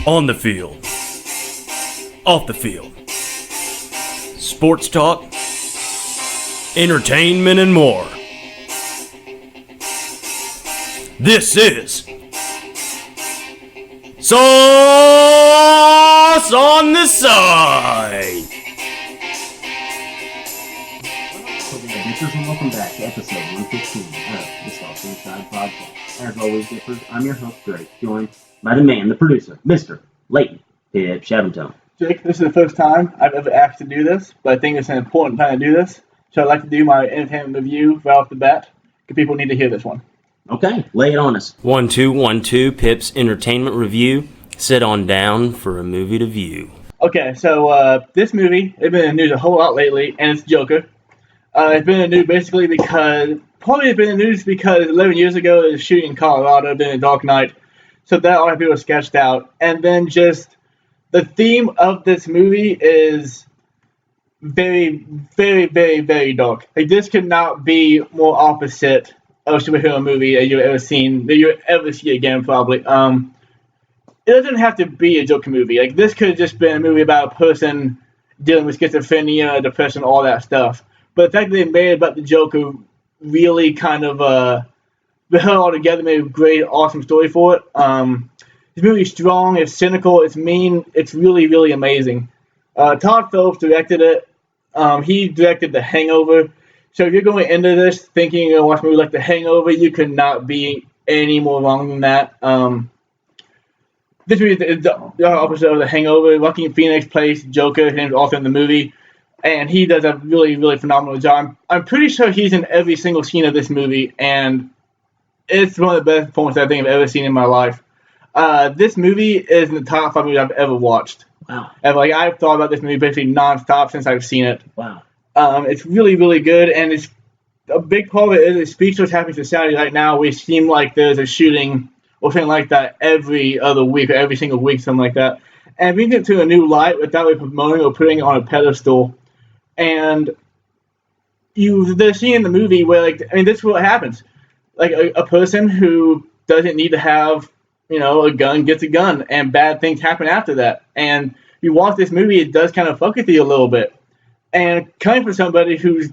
On the field. Off the field. Sports talk. Entertainment and more. This is Sauce on the Side. Dippers, and welcome back to episode 115 of the Sauce on the Side podcast. As always, Dippers, I'm your host, Drake, joined by the man, the producer, Mr. Leighton Pip Shabbertone. Jake, this is the first time I've ever asked to do this, but I think it's an important time to do this. So I'd like to do my entertainment review right off the bat, because people need to hear this one. Okay, lay it on us. 1 2 1 2 Pip's entertainment review. Sit on down for a movie to view. Okay, so this movie, it's been in the news a whole lot lately, and it's Joker. It's been in the news basically because, probably it's been in the news because 11 years ago there was a shooting in Colorado, then a Dark Knight. So that all people were sketched out. And then just the theme of this movie is very, very, very, very dark. Like, this could not be more opposite of a superhero movie that you've ever seen, that you'll ever see again, probably. It doesn't have to be a Joker movie. Like, this could have just been a movie about a person dealing with schizophrenia, depression, all that stuff. But the fact that they made it about the Joker really kind of put it all together, made a great, awesome story for it. This movie is strong, it's cynical, it's mean, it's really, really amazing. Todd Phillips directed it. He directed The Hangover. So if you're going into this thinking you're going to watch a movie like The Hangover, you could not be any more wrong than that. This movie is the opposite of The Hangover. Joaquin Phoenix plays Joker, his name's also in the movie, and he does a really, really phenomenal job. I'm pretty sure he's in every single scene of this movie, and it's one of the best performances I think I've ever seen in my life. This movie is in the top 5 movies I've ever watched. Wow. And I've thought about this movie basically nonstop since I've seen it. Wow. It's really, really good, and it's a big part of it speaks to what's happening in society right now. We seem like there's a shooting or something like that every other week or every single week, something like that. And brings it to a new light without really promoting or putting it on a pedestal. And they're seeing in the movie where, this is what happens. A person who doesn't need to have, a gun gets a gun, and bad things happen after that. And if you watch this movie, it does kind of fuck with you a little bit. And coming from somebody who's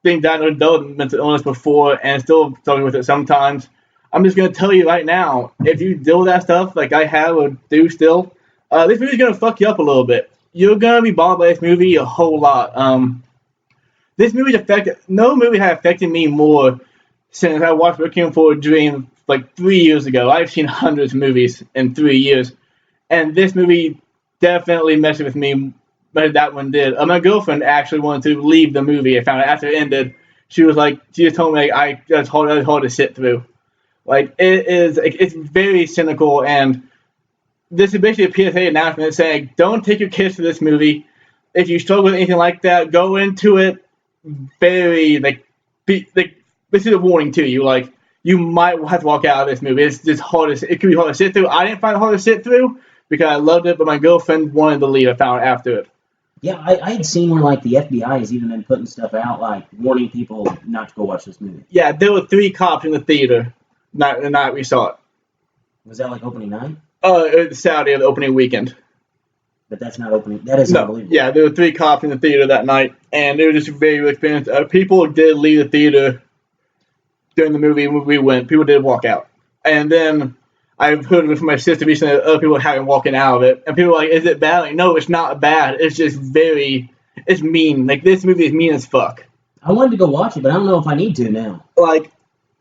been diagnosed with mental illness before and still struggling with it sometimes, I'm just going to tell you right now, if you deal with that stuff like I have or do still, this movie's going to fuck you up a little bit. You're going to be bothered by this movie a whole lot. This movie's no movie has affected me more since I watched Requiem for a Dream 3 years ago. I've seen hundreds of movies in 3 years, and this movie definitely messed with me better than that one did. My girlfriend actually wanted to leave the movie. I found out after it ended. She just told me that's hard to sit through. It's very cynical, and this is basically a PSA announcement saying, don't take your kids to this movie. If you struggle with anything like that, go into it very, this is a warning to you. You might have to walk out of this movie. It's just it could be hard to sit through. I didn't find it hard to sit through because I loved it, but my girlfriend wanted to leave. I found out after it. Yeah, I had seen where, the FBI has even been putting stuff out, warning people not to go watch this movie. Yeah, there were 3 cops in the theater the night we saw it. Was that, opening night? Saturday of the opening weekend. But that's not opening. That is unbelievable. Yeah, there were 3 cops in the theater that night, and it was just very, very experienced. People did leave the theater during the movie when we went. People did walk out. And then I've heard from my sister recently that other people having walking out of it. And people are like, is it bad? No, it's not bad. It's just it's mean. This movie is mean as fuck. I wanted to go watch it, but I don't know if I need to now. Because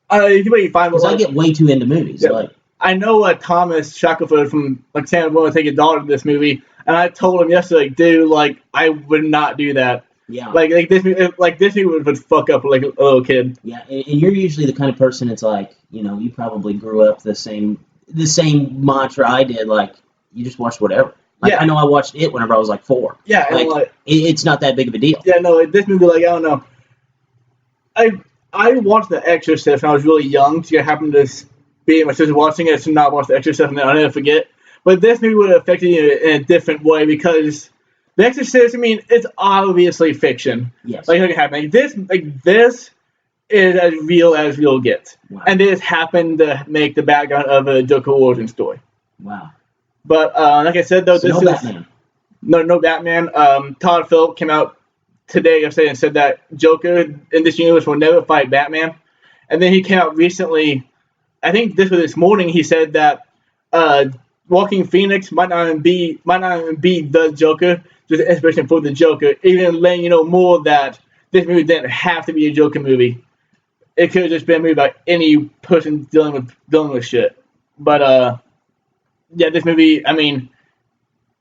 I get way too into movies. Yeah. I know Thomas Shackelford from Santa Barbara take his daughter to this movie, and I told him yesterday, dude, I would not do that. Yeah. This movie would fuck up a little kid. Yeah, and you're usually the kind of person that's you probably grew up the same mantra I did. You just watch whatever. I know I watched it whenever I was 4. Yeah, it's not that big of a deal. Yeah, no, this movie, I don't know. I watched The Exorcist when I was really young, so I happened to be my sister watching it, to not watch The Exorcist, and then I'll never forget. But this movie would have affected you in a different way because The Exorcist, it's obviously fiction. Yes. It happened. This is as real gets. Wow. And this happened to make the background of a Joker origin story. Wow. But like I said, though, So this no is Batman. no Batman. Todd Phillips came out today yesterday and said that Joker in this universe will never fight Batman. And then he came out recently, I think this morning, he said that Walking Phoenix might not even be the Joker, just inspiration for the Joker, even letting you know more that this movie didn't have to be a Joker movie. It could have just been a movie about any person dealing with shit. But yeah, this movie, I mean,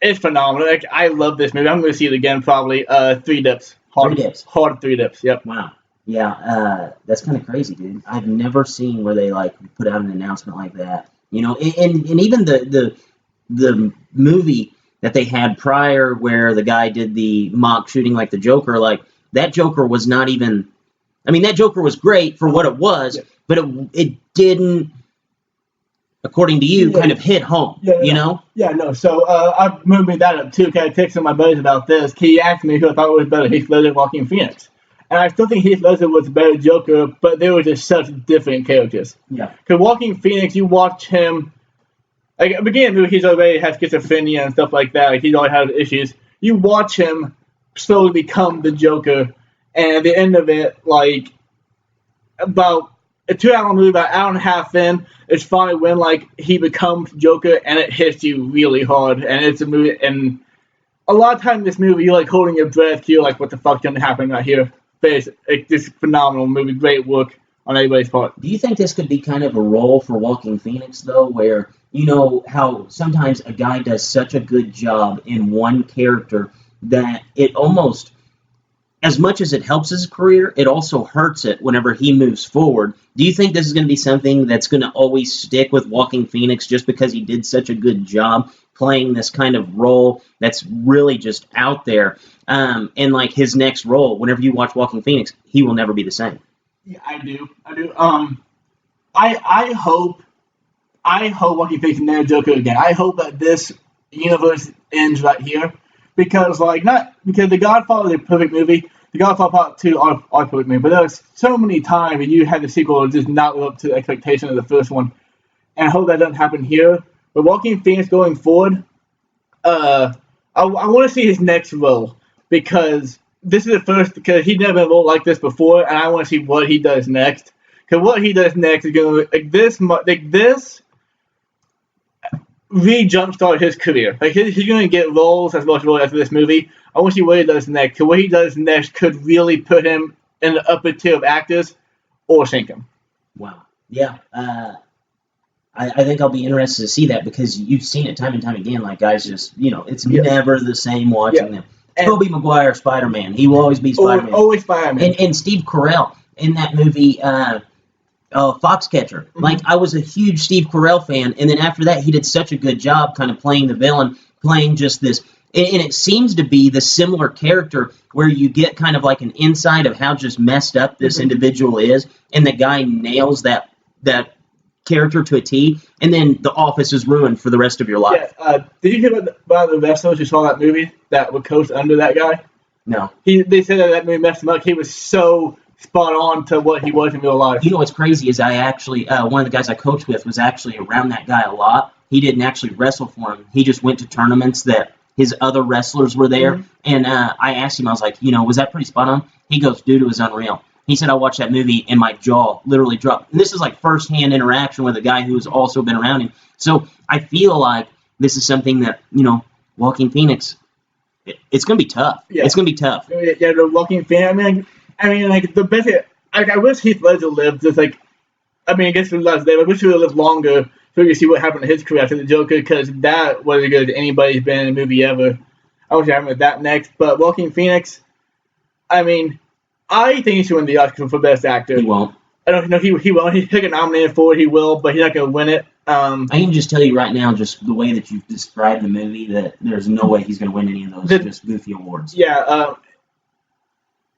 it's phenomenal. Like, I love this movie. I'm going to see it again probably. Three dips. Three dips. Hard three dips. Yep. Wow. Yeah, that's kind of crazy, dude. I've never seen where they like put out an announcement like that. You know, and even the movie that they had prior where the guy did the mock shooting like the Joker, like that Joker was not even. I mean, that Joker was great for what it was, Yeah. but it didn't, according to you, kind of hit home. You know? Yeah, no. So I moved that up too. Because I texted my buddies about this. He asked me who I thought was better, Heath Ledger or Joaquin Phoenix. And I still think Heath Ledger was a better Joker, but they were just such different characters. Yeah. Because Joaquin Phoenix, you watch him, like at the beginning of the movie, he's already had schizophrenia and stuff like that. Like, he's already had issues. You watch him slowly become the Joker, and at the end of it, like about a 2 hour movie, about an hour and a half in, it's finally when like he becomes Joker, and it hits you really hard. And it's a movie, and a lot of time in this movie, you're like holding your breath. You're like, "What the fuck's gonna happen right here?" But it's this phenomenal movie, great work on everybody's part. Do you think this could be kind of a role for Walking Phoenix, though, where you know how sometimes a guy does such a good job in one character that it almost, as much as it helps his career, it also hurts it whenever he moves forward. Do you think this is going to be something that's going to always stick with Walking Phoenix just because he did such a good job playing this kind of role that's really just out there? And like his next role, whenever you watch Walking Phoenix, he will never be the same. Yeah, I do. I hope Joaquin Phoenix never Joker again. I hope that this universe ends right here, because not because The Godfather is a perfect movie. The Godfather Part 2 are perfect movie, but there's so many times when you had the sequel just not live up to the expectation of the first one, and I hope that doesn't happen here. But Joaquin Phoenix going forward, I want to see his next role, because this is the first, because he's never been a role like this before, and I want to see what he does next. Because what he does next is going to this re-jumpstart his career. Like he's going to get roles as much roles after this movie. I want to see what he does next. Because what he does next could really put him in the upper tier of actors, or sink him. Wow. Yeah. I think I'll be interested to see that, because you've seen it time and time again. Like, guys just, it's never the same watching them. And Tobey Maguire, Spider-Man. He will always be Spider-Man. Always Spider-Man. And Steve Carell in that movie, Foxcatcher. Mhm. Like, I was a huge Steve Carell fan, and then after that, he did such a good job kind of playing the villain, playing just this. And it seems to be the similar character where you get kind of like an insight of how just messed up this Mhm. individual is, and the guy nails that character to a T, and then the office is ruined for the rest of your life. Yeah. Did you hear about the wrestlers who saw that movie that were coached under that guy? No. They said that movie messed him up. He was so spot on to what he was in real life. You know what's crazy is I actually, one of the guys I coached with was actually around that guy a lot. He didn't actually wrestle for him. He just went to tournaments that his other wrestlers were there. Mhm. And I asked him, I was like, was that pretty spot on? He goes, dude, it was unreal. He said, I watched that movie and my jaw literally dropped. And this is like firsthand interaction with a guy who has also been around him. So I feel like this is something that, Joaquin Phoenix, it's going to be tough. Yeah. It's going to be tough. Yeah, the Joaquin Phoenix. I mean, the best. I wish Heath Ledger lived. Just I guess he loves Dave. I wish he would have lived longer so we could see what happened to his career after the Joker, because that was as good as anybody's been in a movie ever. I wish I happened with that next. But Joaquin Phoenix, I think he should win the Oscar for Best Actor. He won't. I don't know. He won't. He'll get nominated for it. He will, but he's not going to win it. I can just tell you right now, just the way that you've described the movie, that there's no way he's going to win any of those just goofy awards. Yeah.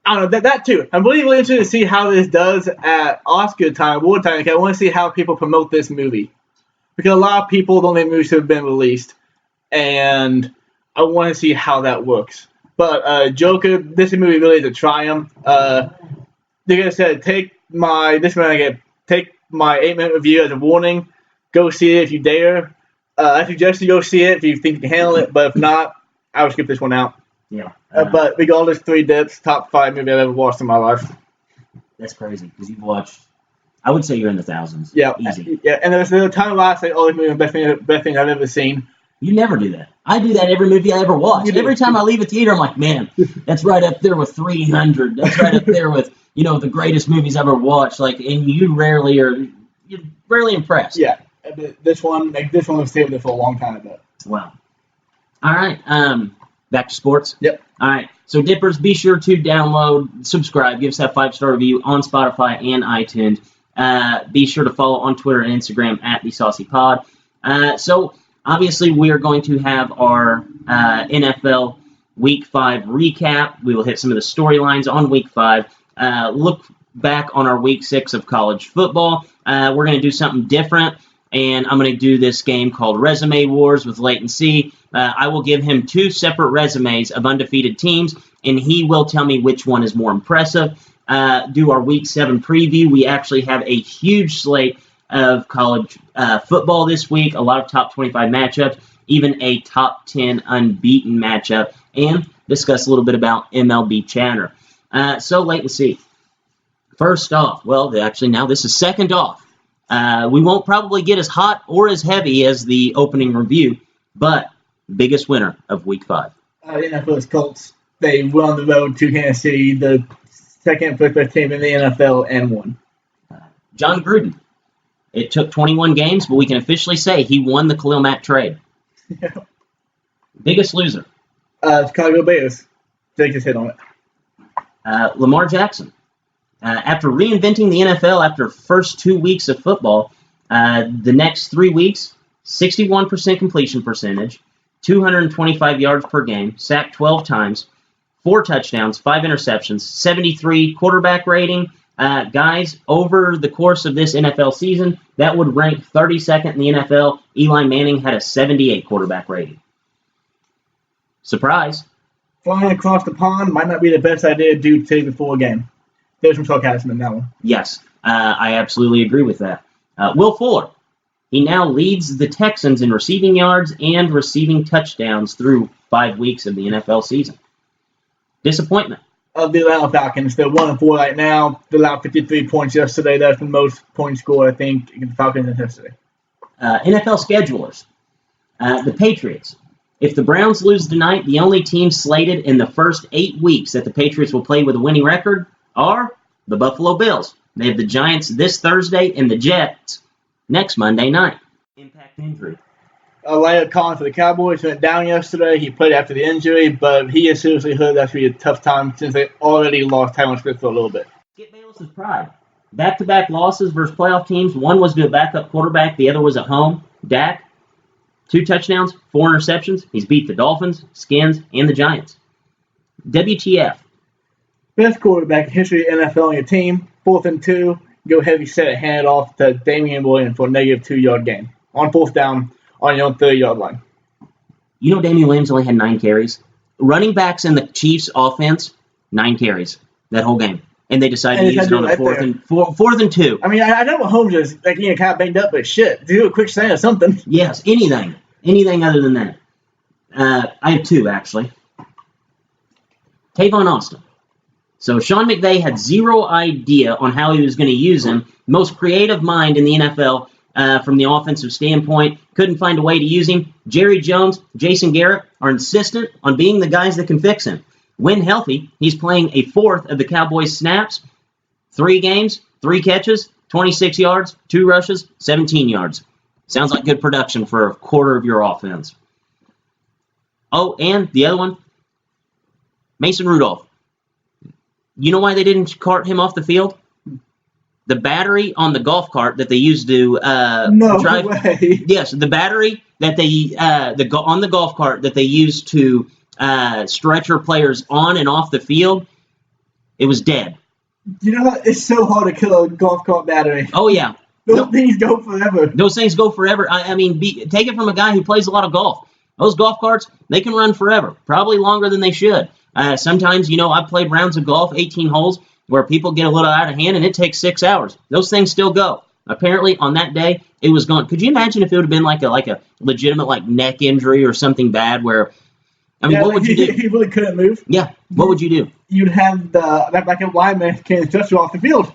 I don't know, that too. I'm really interested to see how this does at Oscar time, award time. Because I want to see how people promote this movie, because a lot of people don't think movies have been released, and I want to see how that works. But Joker, this movie really is a triumph. Like I said, take my 8-minute review as a warning. Go see it if you dare. I suggest you go see it if you think you can handle it, but if not, I would skip this one out. Yeah. But regardless, Three Dips, top 5 movie I've ever watched in my life. That's crazy because you've watched. I would say you're in the thousands. Yeah, Easy. Yeah, and there's a time where I say, "Oh, this movie is the best thing I've ever seen." You never do that. I do that every movie I ever watch. You do. Every time I leave a theater, I'm like, man, that's right up there with 300. That's right up there with the greatest movies I've ever watched. Like, and you're rarely impressed. Yeah, but this one was saved for a long time ago. Wow. All right. Back to sports. Yep. All right. So Dippers, be sure to download, subscribe, give us that 5-star review on Spotify and iTunes. Be sure to follow on Twitter and Instagram at TheSaucyPod. So obviously we are going to have our NFL Week 5 recap. We will hit some of the storylines on Week 5. Look back on our Week 6 of college football. We're going to do something different, and I'm going to do this game called Resume Wars with Leighton C. I will give him 2 separate resumes of undefeated teams, and he will tell me which one is more impressive. Do our Week 7 preview. We actually have a huge slate of college football this week, a lot of top 25 matchups, even a top 10 unbeaten matchup, and discuss a little bit about MLB chatter. So, Leighton C. First off, well, actually now this is second off. We won't probably get as hot or as heavy as the opening review, but biggest winner of Week 5. Indianapolis Colts. They went on the road to Kansas City, the second best team in the NFL, and won. John Gruden. It took 21 games, but we can officially say he won the Khalil Mack trade. Biggest loser. Chicago Bears. They just hit on it. Lamar Jackson. After reinventing the NFL after first 2 weeks of football, the next 3 weeks, 61% completion percentage, 225 yards per game, sacked 12 times, 4 touchdowns, 5 interceptions, 73 quarterback rating. Guys, over the course of this NFL season, that would rank 32nd in the NFL. Eli Manning had a 78 quarterback rating. Surprise. Flying across the pond might not be the best idea to do today before a game. There's some sarcasm in that one. Yes, I absolutely agree with that. Will Fuller. He now leads the Texans in receiving yards and receiving touchdowns through 5 weeks of the NFL season. Disappointment. Of the Atlanta Falcons, they're 1-4 right now. They allowed 53 points yesterday. That's the most points scored, I think, against the Falcons in history. NFL schedulers. The Patriots. If the Browns lose tonight, the only team slated in the first 8 weeks that the Patriots will play with a winning record are the Buffalo Bills. They have the Giants this Thursday and the Jets next Monday night. Impact injury. Elijah Collins for the Cowboys went down yesterday. He played after the injury, but he is seriously hurt. That's going to be a tough time since they already lost Tyron Smith for a little bit. Skip Bayless's pride. Back-to-back losses versus playoff teams. One was to a backup quarterback. The other was at home. Dak, 2 touchdowns, 4 interceptions. He's beat the Dolphins, Skins, and the Giants. WTF. Best quarterback in history of NFL on your team. 4th and 2. Go heavy set and hand it off to Damian Williams for a negative 2-yard gain. On 4th down on your own 30-yard line. You know Damian Williams only had 9 carries? Running backs in the Chiefs offense, 9 carries that whole game. And they decided to use it on a fourth and 2. I mean, I know Mahomes is kind of banged up, but shit, do a quick slant or something. Yes, anything. Anything other than that. I have 2, actually. Tavon Austin. So Sean McVay had 0 idea on how he was going to use him. Most creative mind in the NFL from the offensive standpoint. Couldn't find a way to use him. Jerry Jones, Jason Garrett are insistent on being the guys that can fix him. When healthy, he's playing a 4th of the Cowboys' snaps. 3 games, 3 catches, 26 yards, 2 rushes, 17 yards. Sounds like good production for a quarter of your offense. Oh, and the other one, Mason Rudolph. You know why they didn't cart him off the field? The battery on the golf cart that they used to drive. Way. Yes, the battery that they on the golf cart that they used to stretcher players on and off the field. It was dead. You know what? It's so hard to kill a golf cart battery. Oh yeah, Those things go forever. Those things go forever. I mean, take it from a guy who plays a lot of golf. Those golf carts, they can run forever, probably longer than they should. Sometimes, I've played rounds of golf, 18 holes, where people get a little out of hand, and it takes 6 hours. Those things still go. Apparently, on that day, it was gone. Could you imagine if it would have been like a legitimate like neck injury or something bad? Where I mean, what would you do? He really couldn't move. Yeah, what would you do? You'd have that backup lineman carrying the touchdown off the field.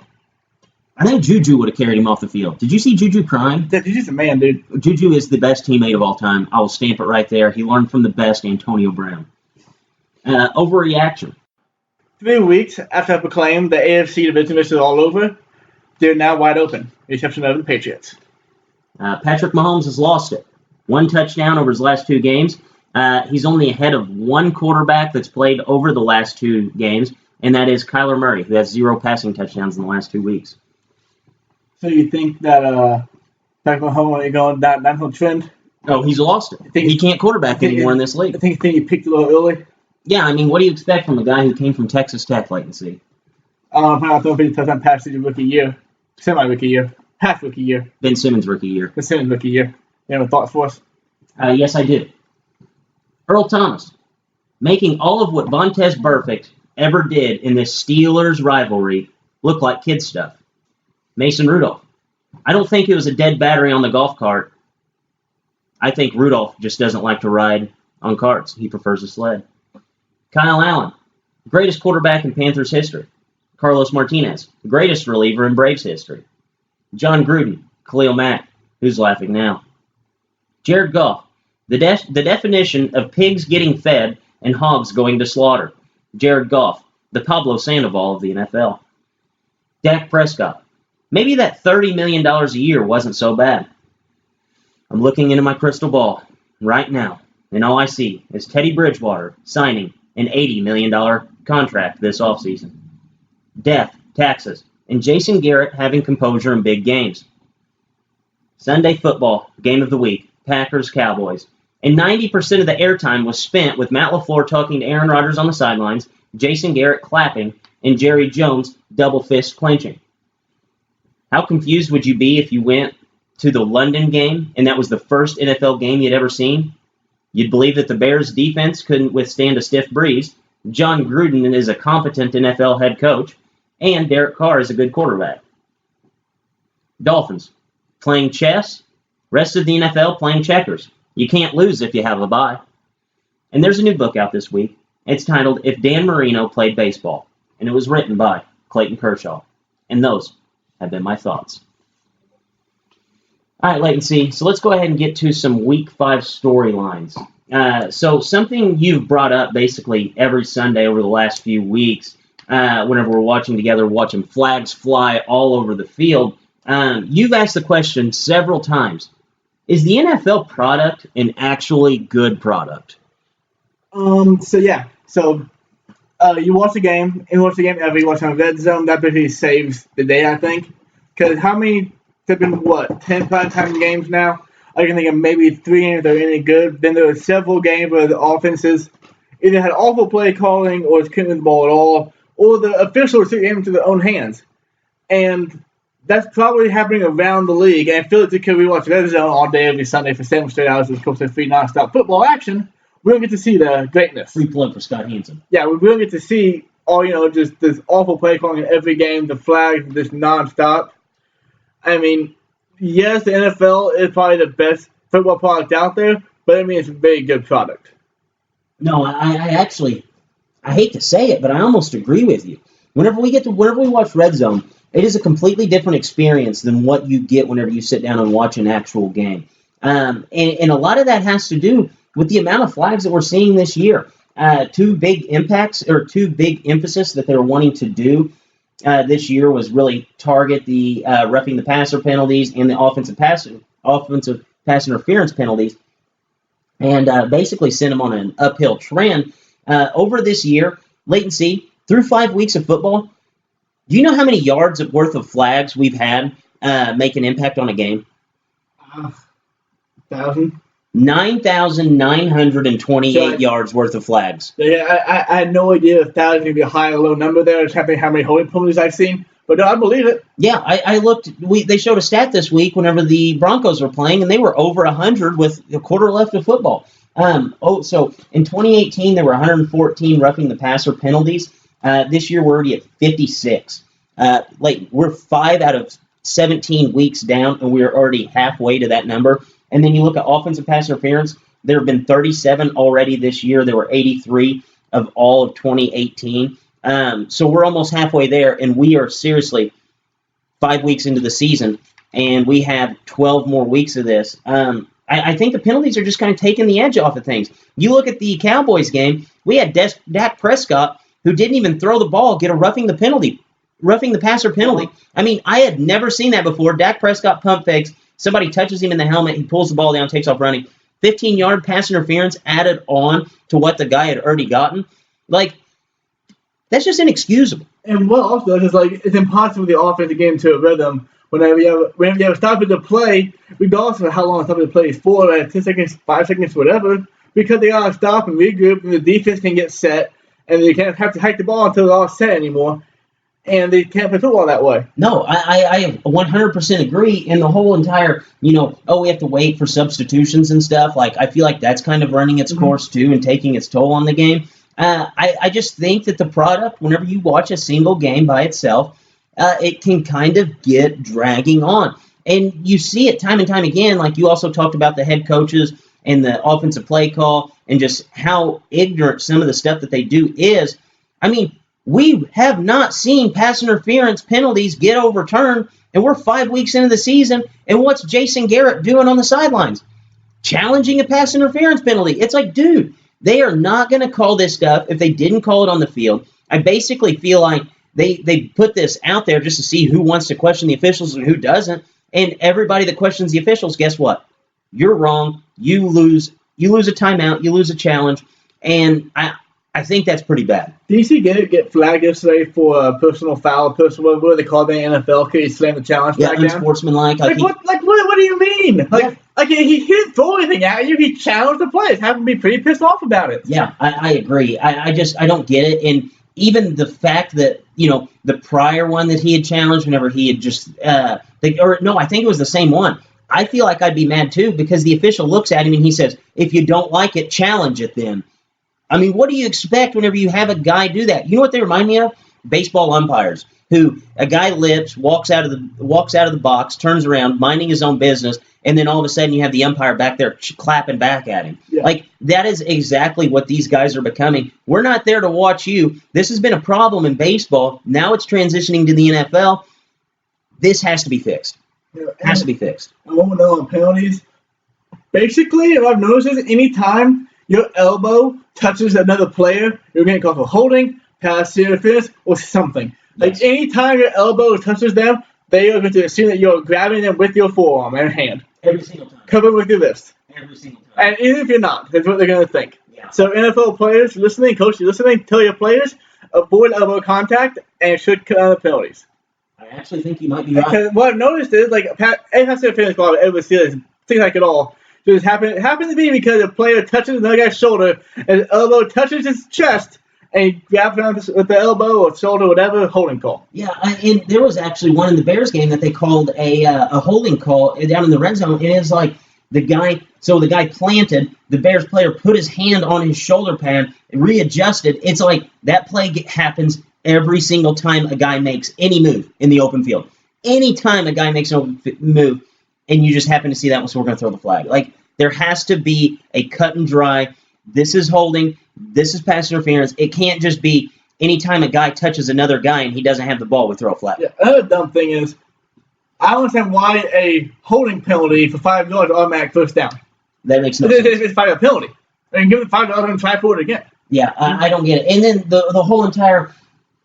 I think Juju would have carried him off the field. Did you see Juju crying? He's just a man, dude. Juju is the best teammate of all time. I will stamp it right there. He learned from the best Antonio Brown. Overreaction. 3 weeks after I proclaimed the AFC division is all over, they're now wide open, with the exception of the Patriots. Patrick Mahomes has lost it. 1 touchdown over his last 2 games. He's only ahead of 1 quarterback that's played over the last 2 games, and that is Kyler Murray, who has 0 passing touchdowns in the last 2 weeks. So you think that Patrick Mahomes is going downhill trend? Oh, he's lost it. He can't quarterback anymore in this league. I think he picked it a little early. Yeah, I mean, what do you expect from a guy who came from Texas Tech, like you see? Probably not throwing 50 touchdown passes in rookie year, semi-rookie year, half rookie year. Ben Simmons rookie year. Ben Simmons rookie year. You have a thought for us? Yes, I do. Earl Thomas, making all of what Vontaze Burfict ever did in this Steelers rivalry look like kid stuff. Mason Rudolph. I don't think it was a dead battery on the golf cart. I think Rudolph just doesn't like to ride on carts. He prefers a sled. Kyle Allen, greatest quarterback in Panthers history. Carlos Martinez, greatest reliever in Braves history. John Gruden, Khalil Mack, who's laughing now. Jared Goff, the definition of pigs getting fed and hogs going to slaughter. Jared Goff, the Pablo Sandoval of the NFL. Dak Prescott, maybe that $30 million a year wasn't so bad. I'm looking into my crystal ball right now, and all I see is Teddy Bridgewater signing an $80 million contract this offseason. Death, taxes, and Jason Garrett having composure in big games. Sunday football, game of the week, Packers, Cowboys. And 90% of the airtime was spent with Matt LaFleur talking to Aaron Rodgers on the sidelines, Jason Garrett clapping, and Jerry Jones double fist clenching. How confused would you be if you went to the London game and that was the first NFL game you'd ever seen? You'd believe that the Bears' defense couldn't withstand a stiff breeze, John Gruden is a competent NFL head coach, and Derek Carr is a good quarterback. Dolphins, playing chess, rest of the NFL playing checkers. You can't lose if you have a bye. And there's a new book out this week. It's titled If Dan Marino Played Baseball, and it was written by Clayton Kershaw. And those have been my thoughts. All right, Leighton C. So let's go ahead and get to some Week 5 storylines. So something you've brought up basically every Sunday over the last few weeks, whenever we're watching together, watching flags fly all over the field, you've asked the question several times. Is the NFL product an actually good product? You watch the game, and you watch the game every watch on Red Zone, that basically saves the day, I think. Because how many, there have been, 10 primetime games now? I can think of maybe 3 games that are any good. Then there were several games where the offenses either had awful play calling or couldn't win the ball at all, or the officials took the game into their own hands. And that's probably happening around the league. And I feel it's because we watch Red Zone all day every Sunday for 7 straight hours, of course, free nonstop football action. We don't get to see the greatness. Free plug for Scott Hansen. Yeah, we don't get to see just this awful play calling in every game, the flags just nonstop. I mean, yes, the NFL is probably the best football product out there, but I mean, it's a very good product. No, I hate to say it, but I almost agree with you. Whenever we watch Red Zone, it is a completely different experience than what you get whenever you sit down and watch an actual game. And a lot of that has to do with the amount of flags that we're seeing this year. 2 big emphasis that they were wanting to do this year was really target the roughing the passer penalties and the offensive pass interference penalties, and basically send them on an uphill trend. Over this year, Leighton C, through 5 weeks of football, do you know how many yards worth of flags we've had make an impact on a game? 1,000? 9,928 yards worth of flags. Yeah, I had no idea if 1,000 would be a high or low number there. I just happened how many holding penalties I've seen. But no, I believe it. Yeah, I looked. They showed a stat this week whenever the Broncos were playing, and they were over 100 with a quarter left of football. So in 2018, there were 114 roughing the passer penalties. This year, we're already at 56. We're 5 out of 17 weeks down, and we're already halfway to that number. And then you look at offensive pass interference, there have been 37 already this year. There were 83 of all of 2018. So we're almost halfway there, and we are seriously 5 weeks into the season, and we have 12 more weeks of this. I think the penalties are just kind of taking the edge off of things. You look at the Cowboys game, we had Dak Prescott, who didn't even throw the ball, get a roughing the passer penalty. I mean, I had never seen that before. Dak Prescott pump fakes, somebody touches him in the helmet, he pulls the ball down, takes off running. 15-yard pass interference added on to what the guy had already gotten. Like, that's just inexcusable. And what also is like it's impossible for the offense to get into a rhythm whenever you have a stop of the play, regardless of how long a stop of the play is for, like 10 seconds, 5 seconds, whatever, because they gotta stop and regroup, and the defense can get set, and they can't have to hike the ball until they're all set anymore, and they can't play football that way. No, I 100% agree. And the whole entire, we have to wait for substitutions and stuff. Like, I feel like that's kind of running its course too and taking its toll on the game. I just think that the product, whenever you watch a single game by itself, it can kind of get dragging on. And you see it time and time again. Like, you also talked about the head coaches and the offensive play call and just how ignorant some of the stuff that they do is. I mean, we have not seen pass interference penalties get overturned, and we're 5 weeks into the season, and what's Jason Garrett doing on the sidelines? Challenging a pass interference penalty. It's like, dude, they are not going to call this stuff if they didn't call it on the field. I basically feel like they put this out there just to see who wants to question the officials and who doesn't, and everybody that questions the officials, guess what? You're wrong. You lose a timeout. You lose a challenge, and I think that's pretty bad. Did you see get flagged yesterday for a personal foul? What do they call it in the NFL? Because he slammed the challenge back down? Unsportsmanlike. What do you mean? He didn't throw anything at you. He challenged the players. Have them be pretty pissed off about it. Yeah, I agree. I don't get it. And even the fact that, the prior one that he had challenged, whenever he had just, I think it was the same one. I feel like I'd be mad too, because the official looks at him and he says, if you don't like it, challenge it then. I mean, what do you expect whenever you have a guy do that? You know what they remind me of? Baseball umpires, who a guy lips, walks out of the box, turns around, minding his own business, and then all of a sudden you have the umpire back there clapping back at him. Yeah. Like, that is exactly what these guys are becoming. We're not there to watch you. This has been a problem in baseball. Now it's transitioning to the NFL. This has to be fixed. Has to be fixed. I want to know on penalties. Basically, what I've noticed is anytime your elbow touches another player, you're getting called for holding, pass interference, or something. Like, anytime your elbow touches them, they are going to assume that you're grabbing them with your forearm and hand. Every single time. Covered with your wrist. Every single time. And even if you're not, that's what they're going to think. Yeah. So NFL players listening, coaches listening, tell your players, avoid elbow contact, and it should cut down the penalties. I actually think you might be right. Because what I've noticed is, pass interference ball, everybody sees things like it all. It happens to be because a player touches another guy's shoulder, and his elbow touches his chest, and he grabs him with the elbow or shoulder, whatever, holding call. Yeah, and there was actually one in the Bears game that they called a holding call down in the red zone, and it was like the guy planted, the Bears player put his hand on his shoulder pad, readjusted. It's like that play happens every single time a guy makes any move in the open field. Anytime a guy makes an open move, and you just happen to see that one, so we're going to throw the flag. Like, there has to be a cut and dry, this is holding, this is pass interference. It can't just be anytime a guy touches another guy and he doesn't have the ball, we throw a flag. Yeah, another dumb thing is, I don't understand why a holding penalty for 5 yards is automatic first down. That makes no sense. It's 5 yard penalty. And give it 5 yards and try for it again. Yeah, I don't get it. And then the whole entire,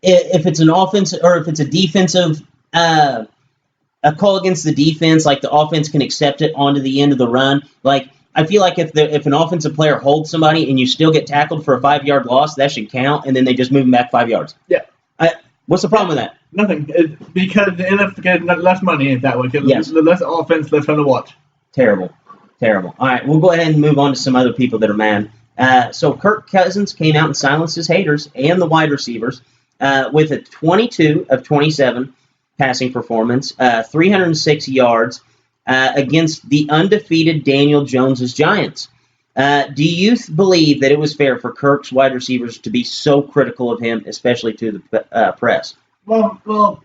if it's an offense or if it's a defensive a call against the defense, like the offense can accept it onto the end of the run. Like, I feel like if an offensive player holds somebody and you still get tackled for a 5 yard loss, that should count, and then they just move them back 5 yards. Yeah. What's the problem with that? Nothing. Because the NFL get less money in that way. Yes. The less offense, less fun to watch. Terrible. All right, we'll go ahead and move on to some other people that are mad. So Kirk Cousins came out and silenced his haters and the wide receivers with a 22 of 27 passing performance, 306 yards against the undefeated Daniel Jones' Giants. Do you believe that it was fair for Kirk's wide receivers to be so critical of him, especially to the press? Well,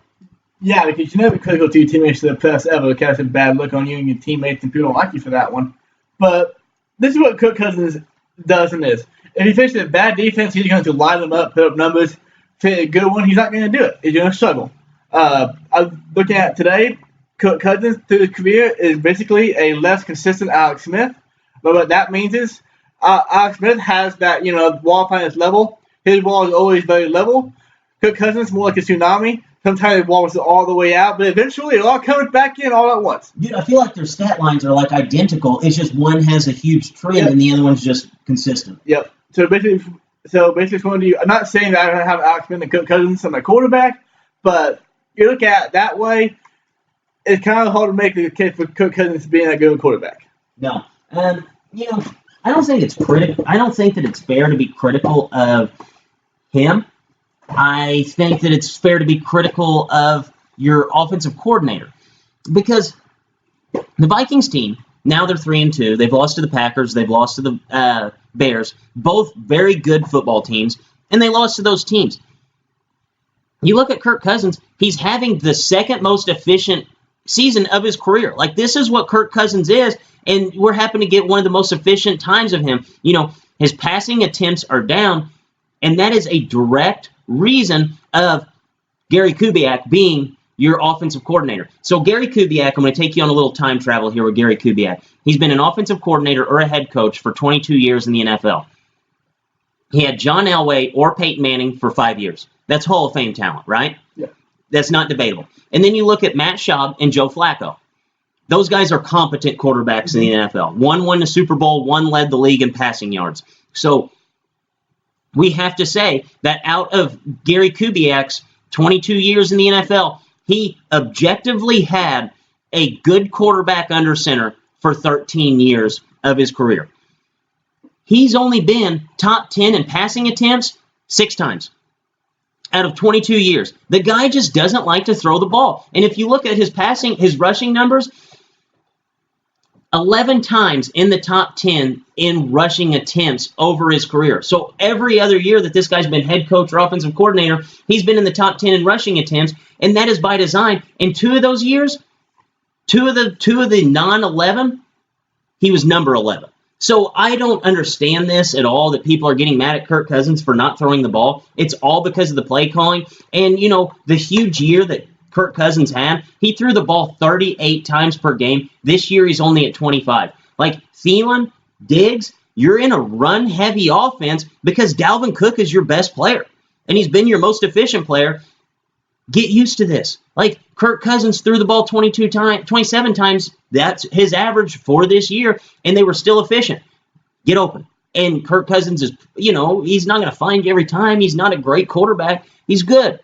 Yeah, because you never be critical to your teammates to the press ever. It casts a bad look on you and your teammates, and people don't like you for that one. But this is what Kirk Cousins does in this. If he faces a bad defense, he's going to line them up, put up numbers. Fit a good one, he's not going to do it. He's going to struggle. I'm looking at today, Kirk Cousins through his career is basically a less consistent Alex Smith. But what that means is Alex Smith has that, wall on his level. His wall is always very level. Kirk Cousins more like a tsunami. Sometimes the ball was all the way out, but eventually it all comes back in all at once. Dude, I feel like their stat lines are like identical. It's just one has a huge trend Yep. and the other one's just consistent. Yep. So basically, I'm not saying that I don't have Alex Smith and Kirk Cousins on my quarterback, but you look at it that way, it's kind of hard to make the case for Kirk Cousins being a good quarterback. No. I don't think it's critical. I don't think that it's fair to be critical of him. I think that it's fair to be critical of your offensive coordinator because the Vikings team, now they're 3-2. They've lost to the Packers. They've lost to the Bears. Both very good football teams, and they lost to those teams. You look at Kirk Cousins, he's having the second most efficient season of his career. Like, this is what Kirk Cousins is, and we're happy to get one of the most efficient times of him. His passing attempts are down, and that is a direct reason of Gary Kubiak being your offensive coordinator. So Gary Kubiak, I'm going to take you on a little time travel here with Gary Kubiak. He's been an offensive coordinator or a head coach for 22 years in the NFL. He had John Elway or Peyton Manning for 5 years. That's Hall of Fame talent, right? Yeah. That's not debatable. And then you look at Matt Schaub and Joe Flacco. Those guys are competent quarterbacks in the NFL. One won the Super Bowl, one led the league in passing yards. So we have to say that out of Gary Kubiak's 22 years in the NFL, he objectively had a good quarterback under center for 13 years of his career. He's only been top 10 in passing attempts 6 times out of 22 years. The guy just doesn't like to throw the ball. And if you look at his rushing numbers, 11 times in the top 10 in rushing attempts over his career. So every other year that this guy's been head coach or offensive coordinator, he's been in the top 10 in rushing attempts, and that is by design. In 2 of those years, two of the non-11, he was number 11. So I don't understand this at all, that people are getting mad at Kirk Cousins for not throwing the ball. It's all because of the play calling. And, the huge year that Kirk Cousins had, he threw the ball 38 times per game. This year, he's only at 25. Like, Thielen, Diggs, you're in a run-heavy offense because Dalvin Cook is your best player, and he's been your most efficient player. Get used to this. Like, Kirk Cousins threw the ball 27 times. That's his average for this year, and they were still efficient. Get open. And Kirk Cousins is, he's not going to find you every time. He's not a great quarterback. He's good.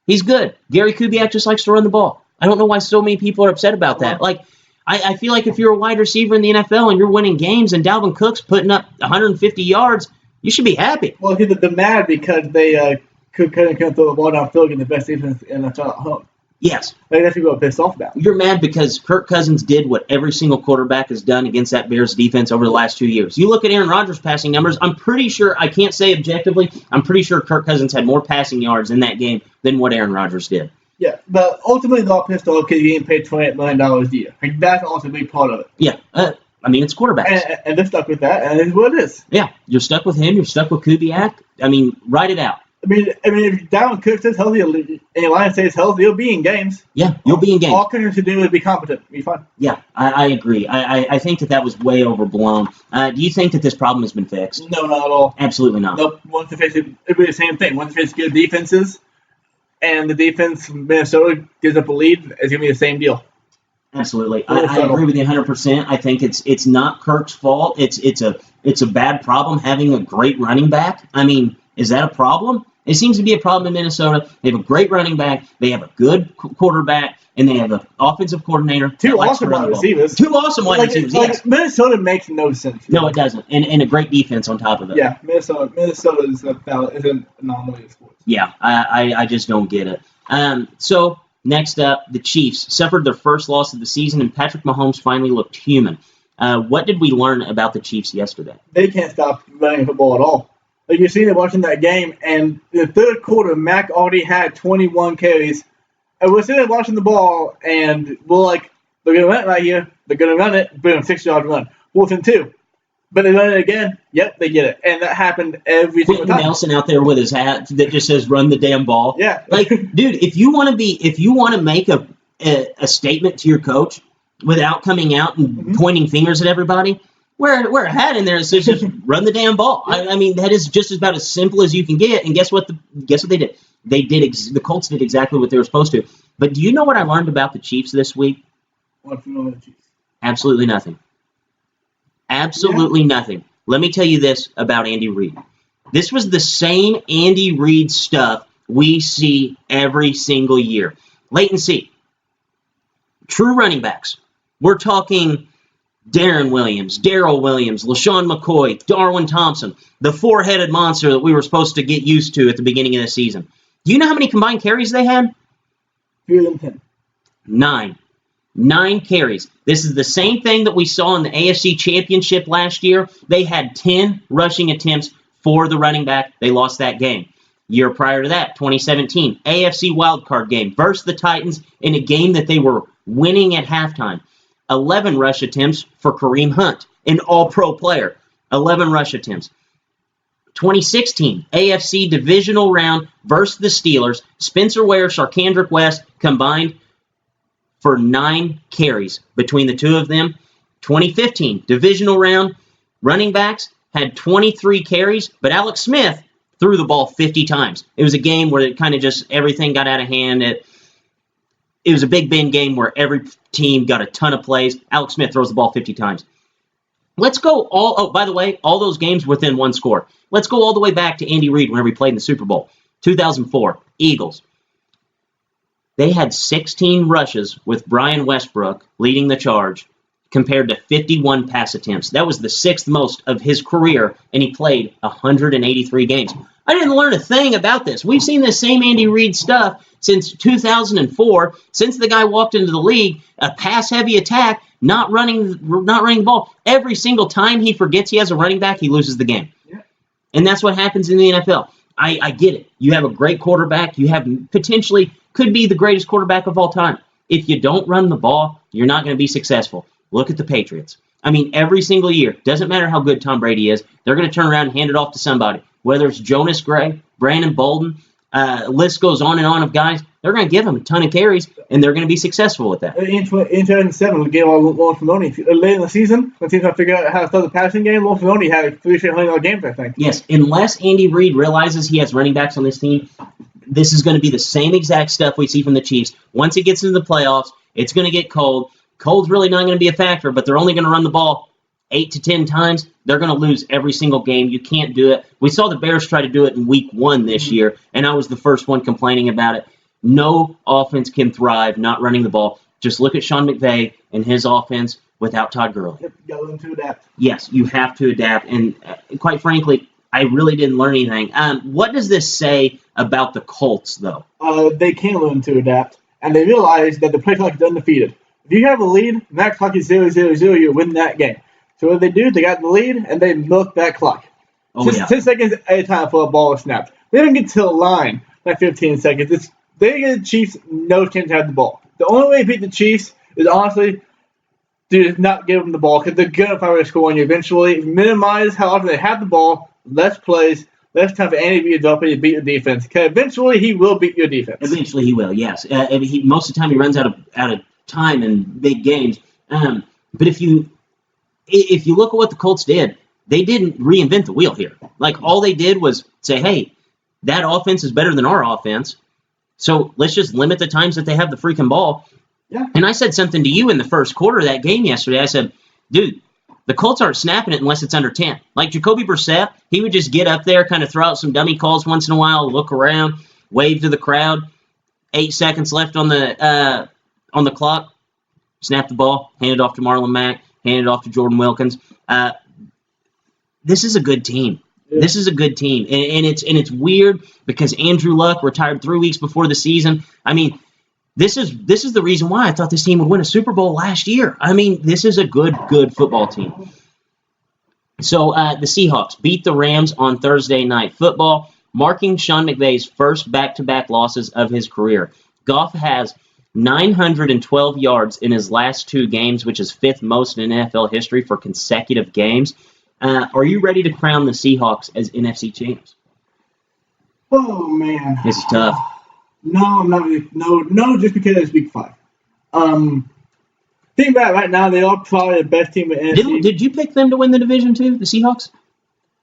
He's good. Gary Kubiak just likes to run the ball. I don't know why so many people are upset about that. Like, I feel like if you're a wide receiver in the NFL and you're winning games and Dalvin Cook's putting up 150 yards, you should be happy. Well, they're mad because they couldn't throw the ball downfield in the best defense in the NFL at home. Yes. Like, that's what people are pissed off about. You're mad because Kirk Cousins did what every single quarterback has done against that Bears defense over the last 2 years. You look at Aaron Rodgers' passing numbers, I'm pretty sure, I can't say objectively, I'm pretty sure Kirk Cousins had more passing yards in that game than what Aaron Rodgers did. Yeah, but ultimately they're all pissed off because you're getting paid $28 million a year. Like, that's also a big part of it. Yeah, it's quarterbacks. And they're stuck with that, and it's what it is. Yeah, you're stuck with him, you're stuck with Kubiak. Write it out. I mean, if Dalvin Cook stays healthy and Lions stays healthy, he'll be in games. Yeah, you'll be in games. All Cook should do is be competent. Be fine. Yeah, I agree. I think that was way overblown. Do you think that this problem has been fixed? No, not at all. Absolutely not. Nope. Once they face it, it'll be the same thing. Once they face good defenses, and the defense from Minnesota gives up a lead, it's going to be the same deal. Absolutely. I agree with you 100%. I think it's not Kirk's fault. It's a bad problem having a great running back. Is that a problem? It seems to be a problem in Minnesota. They have a great running back. They have a good quarterback, and they have an offensive coordinator. Two awesome wide receivers. Two awesome wide receivers, yes. Minnesota makes no sense. No, it doesn't. And a great defense on top of it. Yeah, Minnesota is an anomaly of sports. Yeah, I just don't get it. So, next up, the Chiefs suffered their first loss of the season, and Patrick Mahomes finally looked human. What did we learn about the Chiefs yesterday? They can't stop running football at all. Like, you're seeing it watching that game, and in the third quarter, Mac already had 21 carries And we're sitting there watching the ball, and we're like, they're going to run it right here. They're going to run it. Boom, 6-yard run. 4th and 2. But they run it again. Yep, they get it. And that happened every single Quentin time. Nelson out there with his hat that just says "Run the damn ball." Yeah. Like, dude, if you want to make a statement to your coach without coming out and pointing fingers at everybody, wear a hat in there that says just "Run the damn ball." I mean, that is just about as simple as you can get. And guess what? Guess what they did? The Colts did exactly what they were supposed to. But do you know what I learned about the Chiefs this week? What if you know the Chiefs? Absolutely nothing. Absolutely nothing. Let me tell you this about Andy Reid. This was the same Andy Reid stuff we see every single year. Latency. True running backs. We're talking Darren Williams, Darrell Williams, LaShawn McCoy, Darwin Thompson, the four-headed monster that we were supposed to get used to at the beginning of the season. Do you know how many combined carries they had? Fewer than 10. 9. 9 carries. This is the same thing that we saw in the AFC Championship last year. They had 10 rushing attempts for the running back. They lost that game. Year prior to that, 2017, AFC wildcard game versus the Titans in a game that they were winning at halftime. 11 rush attempts for Kareem Hunt, an all-pro player. 11 rush attempts. 2016, AFC divisional round versus the Steelers. Spencer Ware, Sharkandrick West combined for 9 carries between the two of them. 2015, divisional round, running backs had 23 carries, but Alex Smith threw the ball 50 times. It was a game where it kind of just everything got out of hand. It was a Big Ben game where every team got a ton of plays. Alex Smith throws the ball 50 times. Let's go by the way, all those games within one score. Let's go all the way back to Andy Reid whenever he played in the Super Bowl. 2004, Eagles. They had 16 rushes with Brian Westbrook leading the charge compared to 51 pass attempts. That was the 6th most of his career, and he played 183 games. I didn't learn a thing about this. We've seen this same Andy Reid stuff since 2004, since the guy walked into the league, a pass-heavy attack, not running the ball. Every single time he forgets he has a running back, he loses the game. Yeah. And that's what happens in the NFL. I get it. You have a great quarterback. You have potentially could be the greatest quarterback of all time. If you don't run the ball, you're not going to be successful. Look at the Patriots. I mean, every single year, doesn't matter how good Tom Brady is, they're going to turn around and hand it off to somebody. Whether it's Jonas Gray, Brandon Bolden, list goes on and on of guys. They're going to give them a ton of carries, and they're going to be successful with that. In 2007, we gave Lawrence Filoni. Late in the season, when teams trying to figure out how to start the passing game, Lawrence Filoni had 3 straight $100 games, I think. Yes, unless Andy Reid realizes he has running backs on this team, this is going to be the same exact stuff we see from the Chiefs. Once it gets into the playoffs, it's going to get cold. Cold's really not going to be a factor, but they're only going to run the ball 8 to 10 times. They're going to lose every single game. You can't do it. We saw the Bears try to do it in week 1 this year, and I was the first one complaining about it. No offense can thrive not running the ball. Just look at Sean McVay and his offense without Todd Gurley. Yep, you got to learn to adapt. Yes, you have to adapt, and quite frankly, I really didn't learn anything. What does this say about the Colts, though? They can learn to adapt, and they realize that the play clock is undefeated. If you have a lead, and that clock is 0-0-0, you win that game. So what they do, they got the lead, and they milk that clock. 10 seconds at a time for a ball is snapped. They don't get to the line like 15 seconds. They get the Chiefs no chance to have the ball. The only way to beat the Chiefs is honestly to not give them the ball because they're going to find a score on you eventually. Minimize how often they have the ball, less plays, less time for Andy Reid to drop it to beat the defense. Because eventually he will beat your defense. Eventually he will, yes. Most of the time he runs out of time in big games. But if you look at what the Colts did, they didn't reinvent the wheel here. Like all they did was say, hey, that offense is better than our offense. So let's just limit the times that they have the freaking ball. Yeah. And I said something to you in the first quarter of that game yesterday. I said, dude, the Colts aren't snapping it unless it's under 10. Like Jacoby Brissett, he would just get up there, kind of throw out some dummy calls once in a while, look around, wave to the crowd. 8 seconds left on the clock. Snap the ball, hand it off to Marlon Mack, hand it off to Jordan Wilkins. This is a good team. Yeah. This is a good team, and it's weird because Andrew Luck retired 3 weeks before the season. I mean, this is the reason why I thought this team would win a Super Bowl last year. I mean, this is a good football team. So the Seahawks beat the Rams on Thursday Night Football, marking Sean McVay's first back-to-back losses of his career. Goff has 912 yards in his last 2 games, which is 5th most in NFL history for consecutive games. Are you ready to crown the Seahawks as NFC champs? Oh, man. This is tough. No, I'm not really. No, just because it's week 5. Think about it right now, they are probably the best team in the NFC. Did you pick them to win the division too, the Seahawks?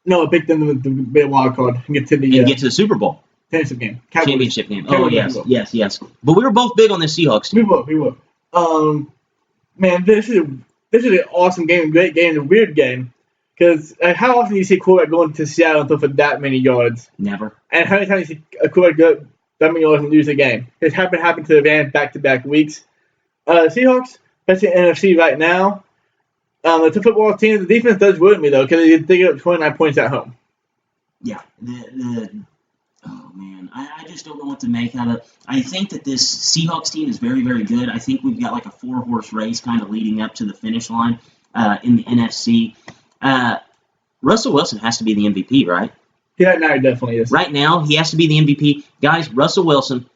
No, I picked them to be a wild card and get to the get to the Super Bowl. Championship game. Oh, yes. But we were both big on the Seahawks too. We were. Man, this is an awesome game, great game, a weird game. Because how often do you see a quarterback going to Seattle and throw for that many yards? Never. And how many times do you see a quarterback go that many yards and lose a game? It's happened to the Rams back-to-back weeks. Seahawks, best in the NFC right now. It's a football team. The defense does worry me, though, because they get up 29 points at home. Yeah. Oh, man. I just don't know what to make out of it. I think that this Seahawks team is very, very good. I think we've got like a 4-horse race kind of leading up to the finish line in the NFC. Russell Wilson has to be the MVP, right? Yeah, no, he definitely is. Right now, he has to be the MVP. Guys, Russell Wilson,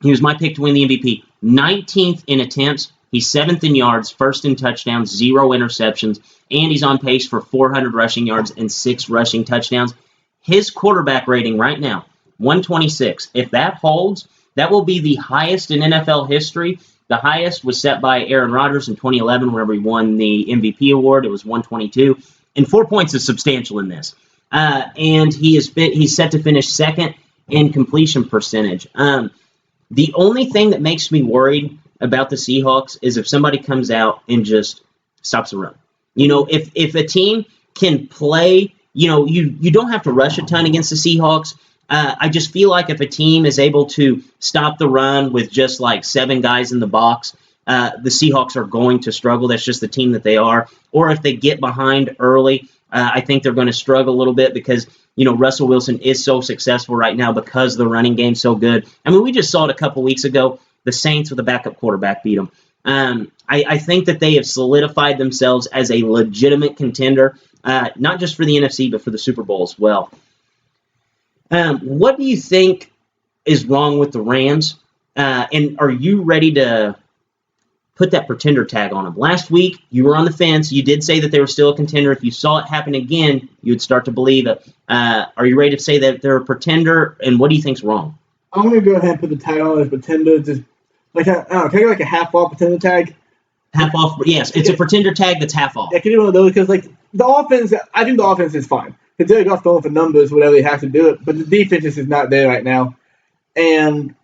he was my pick to win the MVP. 19th in attempts. He's 7th in yards, 1st in touchdowns, 0 interceptions, and he's on pace for 400 rushing yards and 6 rushing touchdowns. His quarterback rating right now, 126. If that holds, that will be the highest in NFL history. The highest was set by Aaron Rodgers in 2011 whenever he won the MVP award. It was 122. And 4 points is substantial in this. And he's set to finish 2nd in completion percentage. The only thing that makes me worried about the Seahawks is if somebody comes out and just stops the run. If a team can play, you don't have to rush a ton against the Seahawks. I just feel like if a team is able to stop the run with just like 7 guys in the box, the Seahawks are going to struggle. That's just the team that they are. Or if they get behind early, I think they're going to struggle a little bit because, Russell Wilson is so successful right now because the running game's so good. I mean, we just saw it a couple weeks ago. The Saints with a backup quarterback beat them. I think that they have solidified themselves as a legitimate contender, not just for the NFC, but for the Super Bowl as well. What do you think is wrong with the Rams? And are you ready to put that pretender tag on them? Last week, you were on the fence. You did say that they were still a contender. If you saw it happen again, you'd start to believe it. Are you ready to say that they're a pretender? And what do you think's wrong? I'm going to go ahead and put the tag on as pretender. Just like can I get like a half-off pretender tag? Half off? Yes, it's a pretender tag that's half off. Yeah, can you do one of those? Because the offense, I think the offense is fine. Because they're going for numbers, whatever they have to do it. But the defense is not there right now. And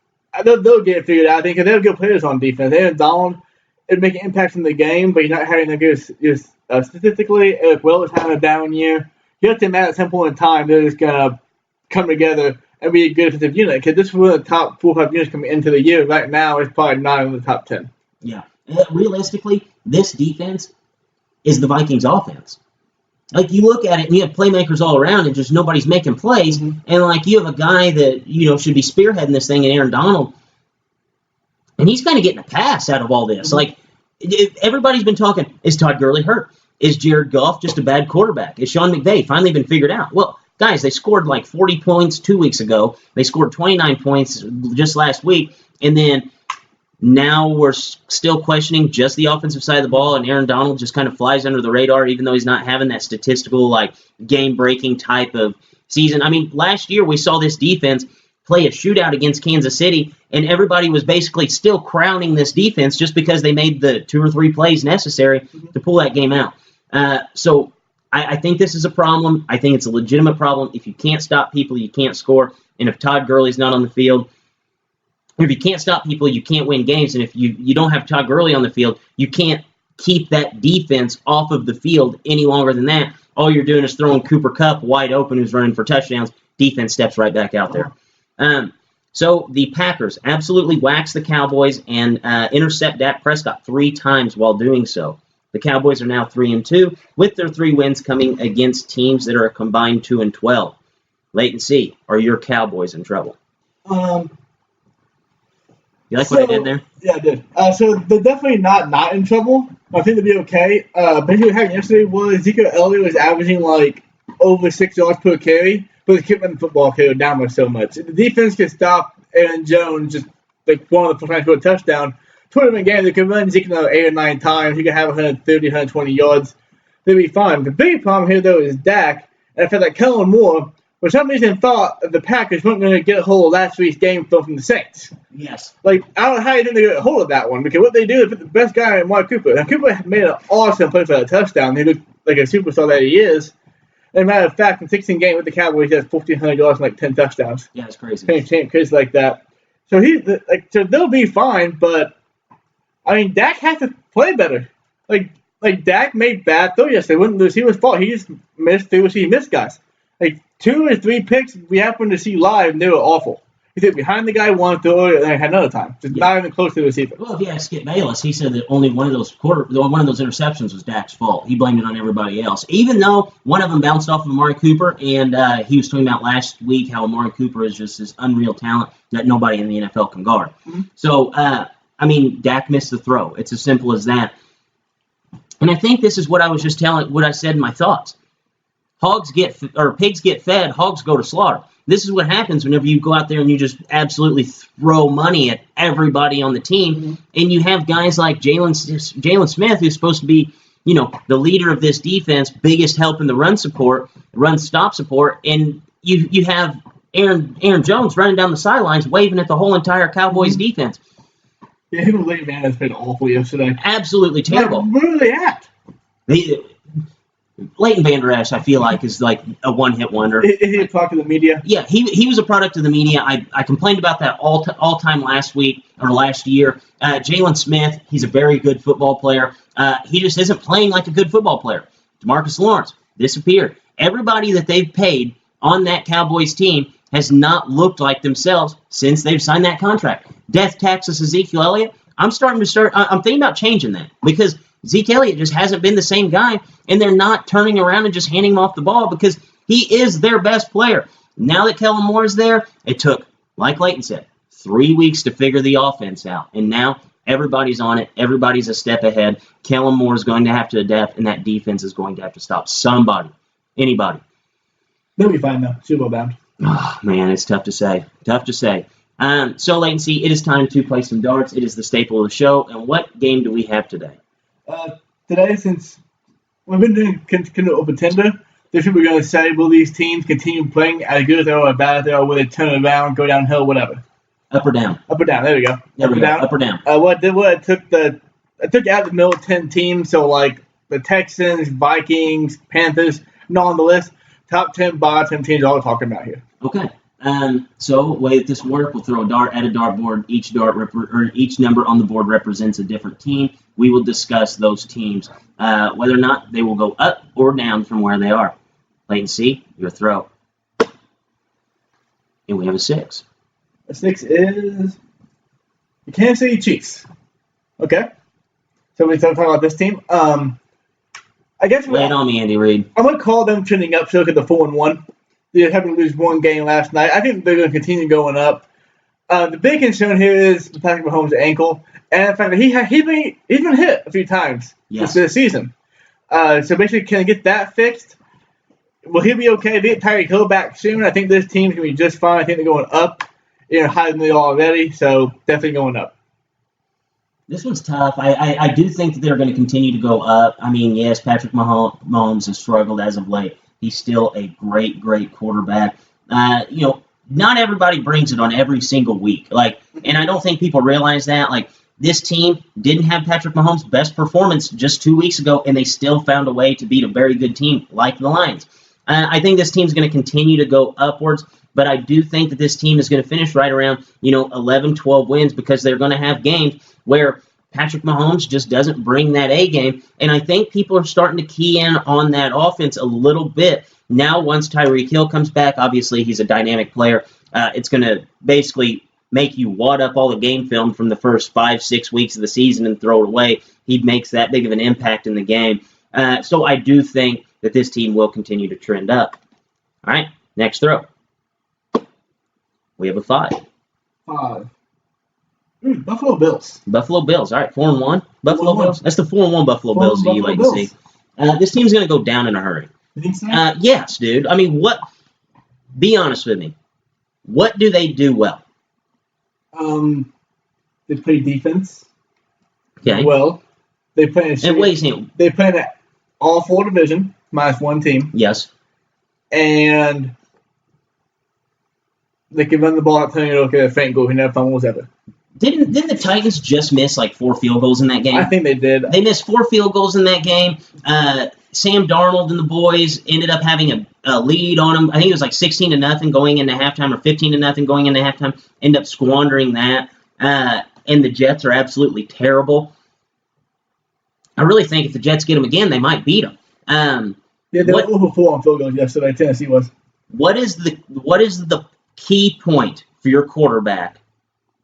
they'll get it figured out. I think they have good players on defense. Aaron Donald is making impacts in the game, but he's not having a good statistically. Eric Will is having a down year. You have to imagine at some point in time they're just going to come together and be a good defensive unit. Because this is one of the top 4 or 5 units coming into the year. Right now, it's probably not in the top 10. Yeah. Realistically, this defense is the Vikings' offense. Like, you look at it, and you have playmakers all around, and just nobody's making plays. Mm-hmm. And, you have a guy that, should be spearheading this thing in Aaron Donald, and he's kind of getting a pass out of all this. Mm-hmm. Everybody's been talking, is Todd Gurley hurt? Is Jared Goff just a bad quarterback? Is Sean McVay finally been figured out? Well, guys, they scored 40 points 2 weeks ago. They scored 29 points just last week, and then now we're still questioning just the offensive side of the ball, and Aaron Donald just kind of flies under the radar, even though he's not having that statistical, game-breaking type of season. I mean, last year we saw this defense play a shootout against Kansas City, and everybody was basically still crowning this defense just because they made the 2 or 3 plays necessary to pull that game out. So I think this is a problem. I think it's a legitimate problem. If you can't stop people, you can't score. And if Todd Gurley's not on the field, if you can't stop people, you can't win games. And if you don't have Todd Gurley on the field, you can't keep that defense off of the field any longer than that. All you're doing is throwing Cooper Kupp wide open, who's running for touchdowns. Defense steps right back out there. So the Packers absolutely wax the Cowboys and intercept Dak Prescott 3 times while doing so. The Cowboys are now 3-2, with their 3 wins coming against teams that are a combined 2-12. Leighton C., are your Cowboys in trouble? You like what I did there? Yeah, I did. So they're definitely not in trouble. I think they'll be okay. Basically what happened yesterday was Ezekiel Elliott was averaging over 6 yards per carry, but the kick the football carried down by so much. The defense can stop Aaron Jones just like one of the times for a touchdown. Tournament game, they could run Zeke another 8 or 9 times. He could have 130, 120 yards. They'd be fine. The big problem here, though, is Dak. And I felt like Kellen Moore, for some reason, thought that the Packers weren't going to get a hold of last week's game film from the Saints. Yes. Like, I don't know how you didn't get a hold of that one, because what they do is put the best guy in Mark Cooper. Now, Cooper made an awesome play for that touchdown. He looked like a superstar that he is. As a matter of fact, in 16 games with the Cowboys, he has 1,400 yards and like 10 touchdowns. Yeah, it's crazy. Crazy like that. So so they'll be fine, but I mean, Dak has to play better. Like Dak made bad throws yesterday. It wasn't the receiver's fault. He just missed through he missed guys. Like 2 or 3 picks we happened to see live, and they were awful. He threw behind the guy one throw, and then had another time. Just not even close to the receiver. Well, if you ask Skip Bayless, he said that only one of those interceptions was Dak's fault. He blamed it on everybody else, even though one of them bounced off of Amari Cooper, and he was talking about last week how Amari Cooper is just this unreal talent that nobody in the NFL can guard. Mm-hmm. So, I mean, Dak missed the throw. It's as simple as that. And I think this is what I was just what I said in my thoughts. Pigs get fed, hogs go to slaughter. This is what happens whenever you go out there and you just absolutely throw money at everybody on the team, mm-hmm. and you have guys like Jalen Smith, who's supposed to be, the leader of this defense, biggest help in the run stop support, and you have Aaron Jones running down the sidelines, waving at the whole entire Cowboys mm-hmm. defense. Yeah, him and Leighton Van has been awful yesterday. Absolutely terrible. Like, where are they at? Leighton Vander Esch, I feel like, is like a one-hit wonder. Is he a product of the media? Yeah, he was a product of the media. I complained about that all time last year. Jalen Smith, he's a very good football player. He just isn't playing like a good football player. DeMarcus Lawrence disappeared. Everybody that they've paid on that Cowboys team has not looked like themselves since they've signed that contract. Death taxes Ezekiel Elliott. I'm thinking about changing that because Zeke Elliott just hasn't been the same guy, and they're not turning around and just handing him off the ball because he is their best player. Now that Kellen Moore is there, it took, like Leighton said, 3 weeks to figure the offense out, and now everybody's on it. Everybody's a step ahead. Kellen Moore is going to have to adapt, and that defense is going to have to stop somebody, anybody. They'll be fine, though. Super Bowl bound. Oh, man, it's tough to say. So, Leighton, see, it is time to play some darts. It is the staple of the show. And what game do we have today? Today, since we've been doing Open Tender, this week we're going to say, will these teams continue playing as good as they are or bad as they are? Will they turn around, go downhill, whatever? Up or down? Up or down. There we go. Up or down. I took out the middle 10 teams, so like the Texans, Vikings, Panthers, not on the list. Top 10, bottom 10 teams, all we're talking about here. Okay. So the way that this works, we'll throw a dart at a dartboard. Each number on the board represents a different team. We will discuss those teams, whether or not they will go up or down from where they are. Leighton C, your throw. And we have a 6. The 6 is the Kansas City Chiefs. Okay. So we start talking about this team. I guess lay it on me, Andy Reid. I'm gonna call them trending up. So look at the 4-1. They're having to lose one game last night. I think they're going to continue going up. The big concern here is Patrick Mahomes' ankle, and the fact that he's been hit a few times this season. So basically, can he get that fixed? Will he be okay? They get Tyreek Hill back soon. I think this team's going to be just fine. I think they're going up. Higher than they are already, so definitely going up. This one's tough. I do think that they're going to continue to go up. I mean, yes, Patrick Mahomes has struggled as of late. He's still a great, great quarterback. Not everybody brings it on every single week. And I don't think people realize that. This team didn't have Patrick Mahomes' best performance just 2 weeks ago, and they still found a way to beat a very good team like the Lions. I think this team's going to continue to go upwards, but I do think that this team is going to finish right around, 11, 12 wins because they're going to have games where Patrick Mahomes just doesn't bring that A game, and I think people are starting to key in on that offense a little bit. Now, once Tyreek Hill comes back, obviously he's a dynamic player. It's going to basically make you wad up all the game film from the first 5-6 weeks of the season and throw it away. He makes that big of an impact in the game. So I do think that this team will continue to trend up. All right, next throw. We have a 5. 5. Buffalo Bills. Buffalo Bills. All right, 4-1. Buffalo 4-1. Bills. That's the 4-1 Buffalo Bills that you like to see. This team's going to go down in a hurry. You think so? Yes, dude. I mean, be honest with me. What do they do well? They play defense Okay. well. They play And wait, Sam, They play in all 4 division minus 1 team, yes. and they can run the ball out Tony Roque at Frank Gore, who never fumbles ever. Didn't the Titans just miss like 4 field goals in that game? I think they did. They missed 4 field goals in that game. Sam Darnold and the boys ended up having a lead on them. I think it was like 16-0 going into halftime, or 15-0 going into halftime. End up squandering that. And the Jets are absolutely terrible. I really think if the Jets get them again, they might beat them. Yeah, they were over 4 on field goals yesterday. Tennessee was. What is the key point for your quarterback?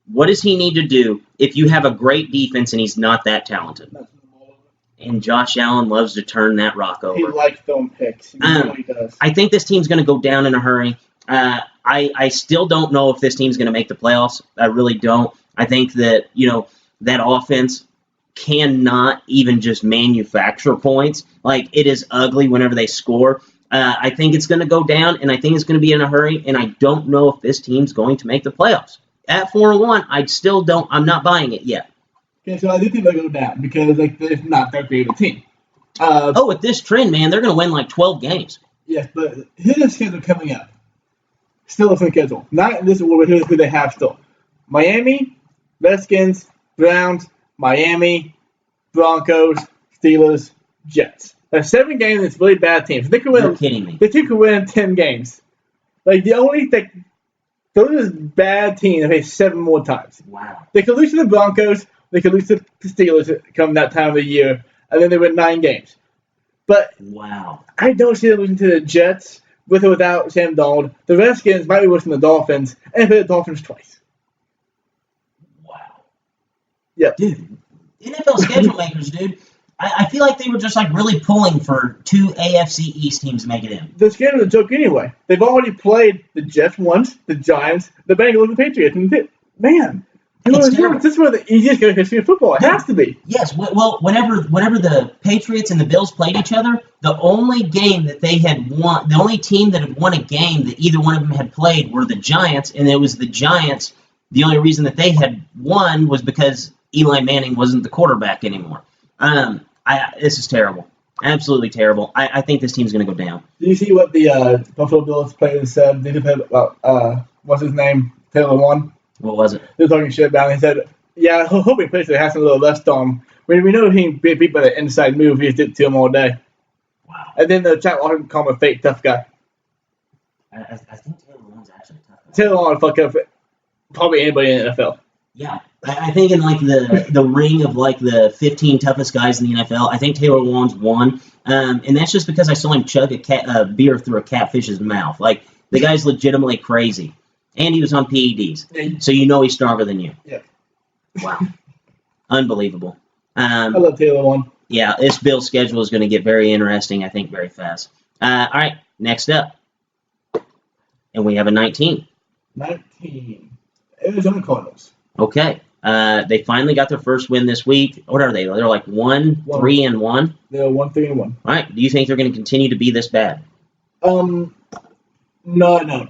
What does he need to do if you have a great defense and he's not that talented? And Josh Allen loves to turn that rock over. He likes throwing picks. He really does. I think this team's going to go down in a hurry. I still don't know if this team's going to make the playoffs. I really don't. I think that, that offense cannot even just manufacture points. Like, it is ugly whenever they score. I think it's going to go down, and I think it's going to be in a hurry, and I don't know if this team's going to make the playoffs. At 4-1, I'm not buying it yet. Okay, so I do think they'll go down because they're not that great of a team. With this trend, man, they're going to win like 12 games. Yes, but here's the schedule coming up. Still a fun schedule. Not this is who they have still. Miami, Redskins, Browns, Miami, Broncos, Steelers, Jets. That's 7 games. It's really bad teams. They could win. You're kidding me. They could win 10 games. Like the only thing, those bad teams they play 7 more times. Wow. They could lose to the Broncos. They could lose to the Steelers come that time of the year, and then they win 9 games. But wow, I don't see them losing to the Jets with or without Sam Darnold. The Redskins might be worse than the Dolphins, and they play the Dolphins twice. Wow. Yeah. Dude, NFL schedule makers, dude. I feel like they were just like really pulling for 2 AFC East teams to make it in. The schedule is a joke anyway. They've already played the Jets once, the Giants, the Bengals, and the Patriots. And man, this is one of the easiest game in history of football. It has to be. Yes. Well, whenever the Patriots and the Bills played each other, the only game that they had won, the only team that had won a game that either one of them had played were the Giants, and it was the Giants. The only reason that they had won was because Eli Manning wasn't the quarterback anymore. This is terrible. Absolutely terrible. I think this team's going to go down. Did you see what the Buffalo Bills players said? They did about, what's his name? Taylor Warren? What was it? They were talking shit about him. He said, yeah, hoping Pittsburgh has a little less on him. We know he can beat people at the inside move. He just did it to him all day. Wow. And then the chat will call him a fake tough guy. I think Taylor Warren's actually a tough guy. Taylor Warren fuck up probably anybody in the NFL. Yeah, I think in like the ring of like the 15 toughest guys in the NFL, I think Taylor Warren's one, and that's just because I saw him chug a beer through a catfish's mouth. Like the guy's legitimately crazy, and he was on PEDs, so he's stronger than you. Yeah. Wow, unbelievable. I love Taylor Warren. Yeah, this Bills schedule is going to get very interesting. I think very fast. All right, next up, and we have a 19. 19. Arizona Cardinals. Okay. They finally got their first win this week. What are they? They're like 1-3-1. They're 1-3-1. All right. Do you think they're going to continue to be this bad? No, I don't.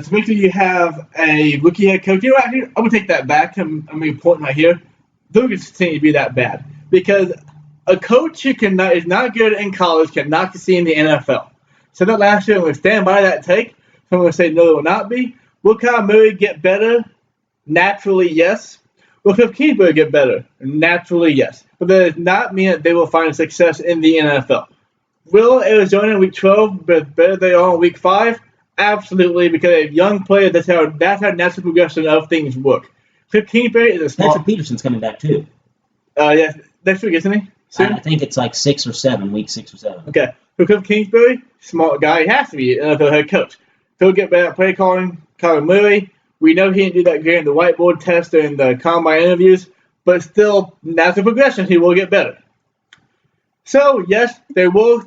To make sure you have a rookie head coach, actually, I'm going to take that back. I'm important right here. They're going to continue to be that bad because a coach who is not good in college cannot succeed in the NFL. Said that last year, I'm going to stand by that take. So I'm going to say no, it will not be. Will Kyle Murray get better? Naturally, yes. Will Cliff Kingsbury get better? Naturally, yes. But that does not mean that they will find success in the NFL. Will Arizona in Week 12 be better than they are in Week 5? Absolutely, because they have young players. That's how natural progression of things work. Cliff Kingsbury is a smart... Patrick Peterson's coming back, too. Yeah, next week, isn't he? Soon? I think it's like 6 or 7, week 6 or 7. Okay. So Cliff Kingsbury, smart guy. He has to be an NFL head coach. He'll get better at play calling. Kyler Murray, we know he didn't do that great in the whiteboard test and the combine interviews, but still, natural progression, he will get better. So yes, they will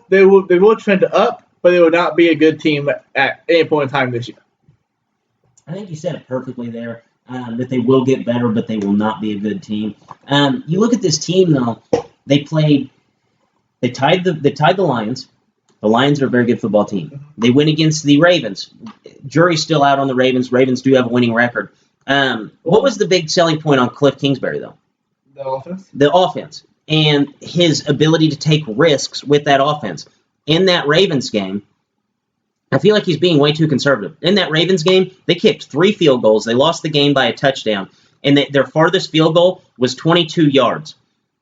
trend up, but they will not be a good team at any point in time this year. I think you said it perfectly there. That they will get better, but they will not be a good team. You look at this team though; they tied the Lions. The Lions are a very good football team. They win against the Ravens. Jury's still out on the Ravens. Ravens do have a winning record. What was the big selling point on Cliff Kingsbury, though? The offense. The offense and his ability to take risks with that offense. In that Ravens game, I feel like he's being way too conservative. In that Ravens game, they kicked 3 field goals. They lost the game by a touchdown, and their farthest field goal was 22 yards.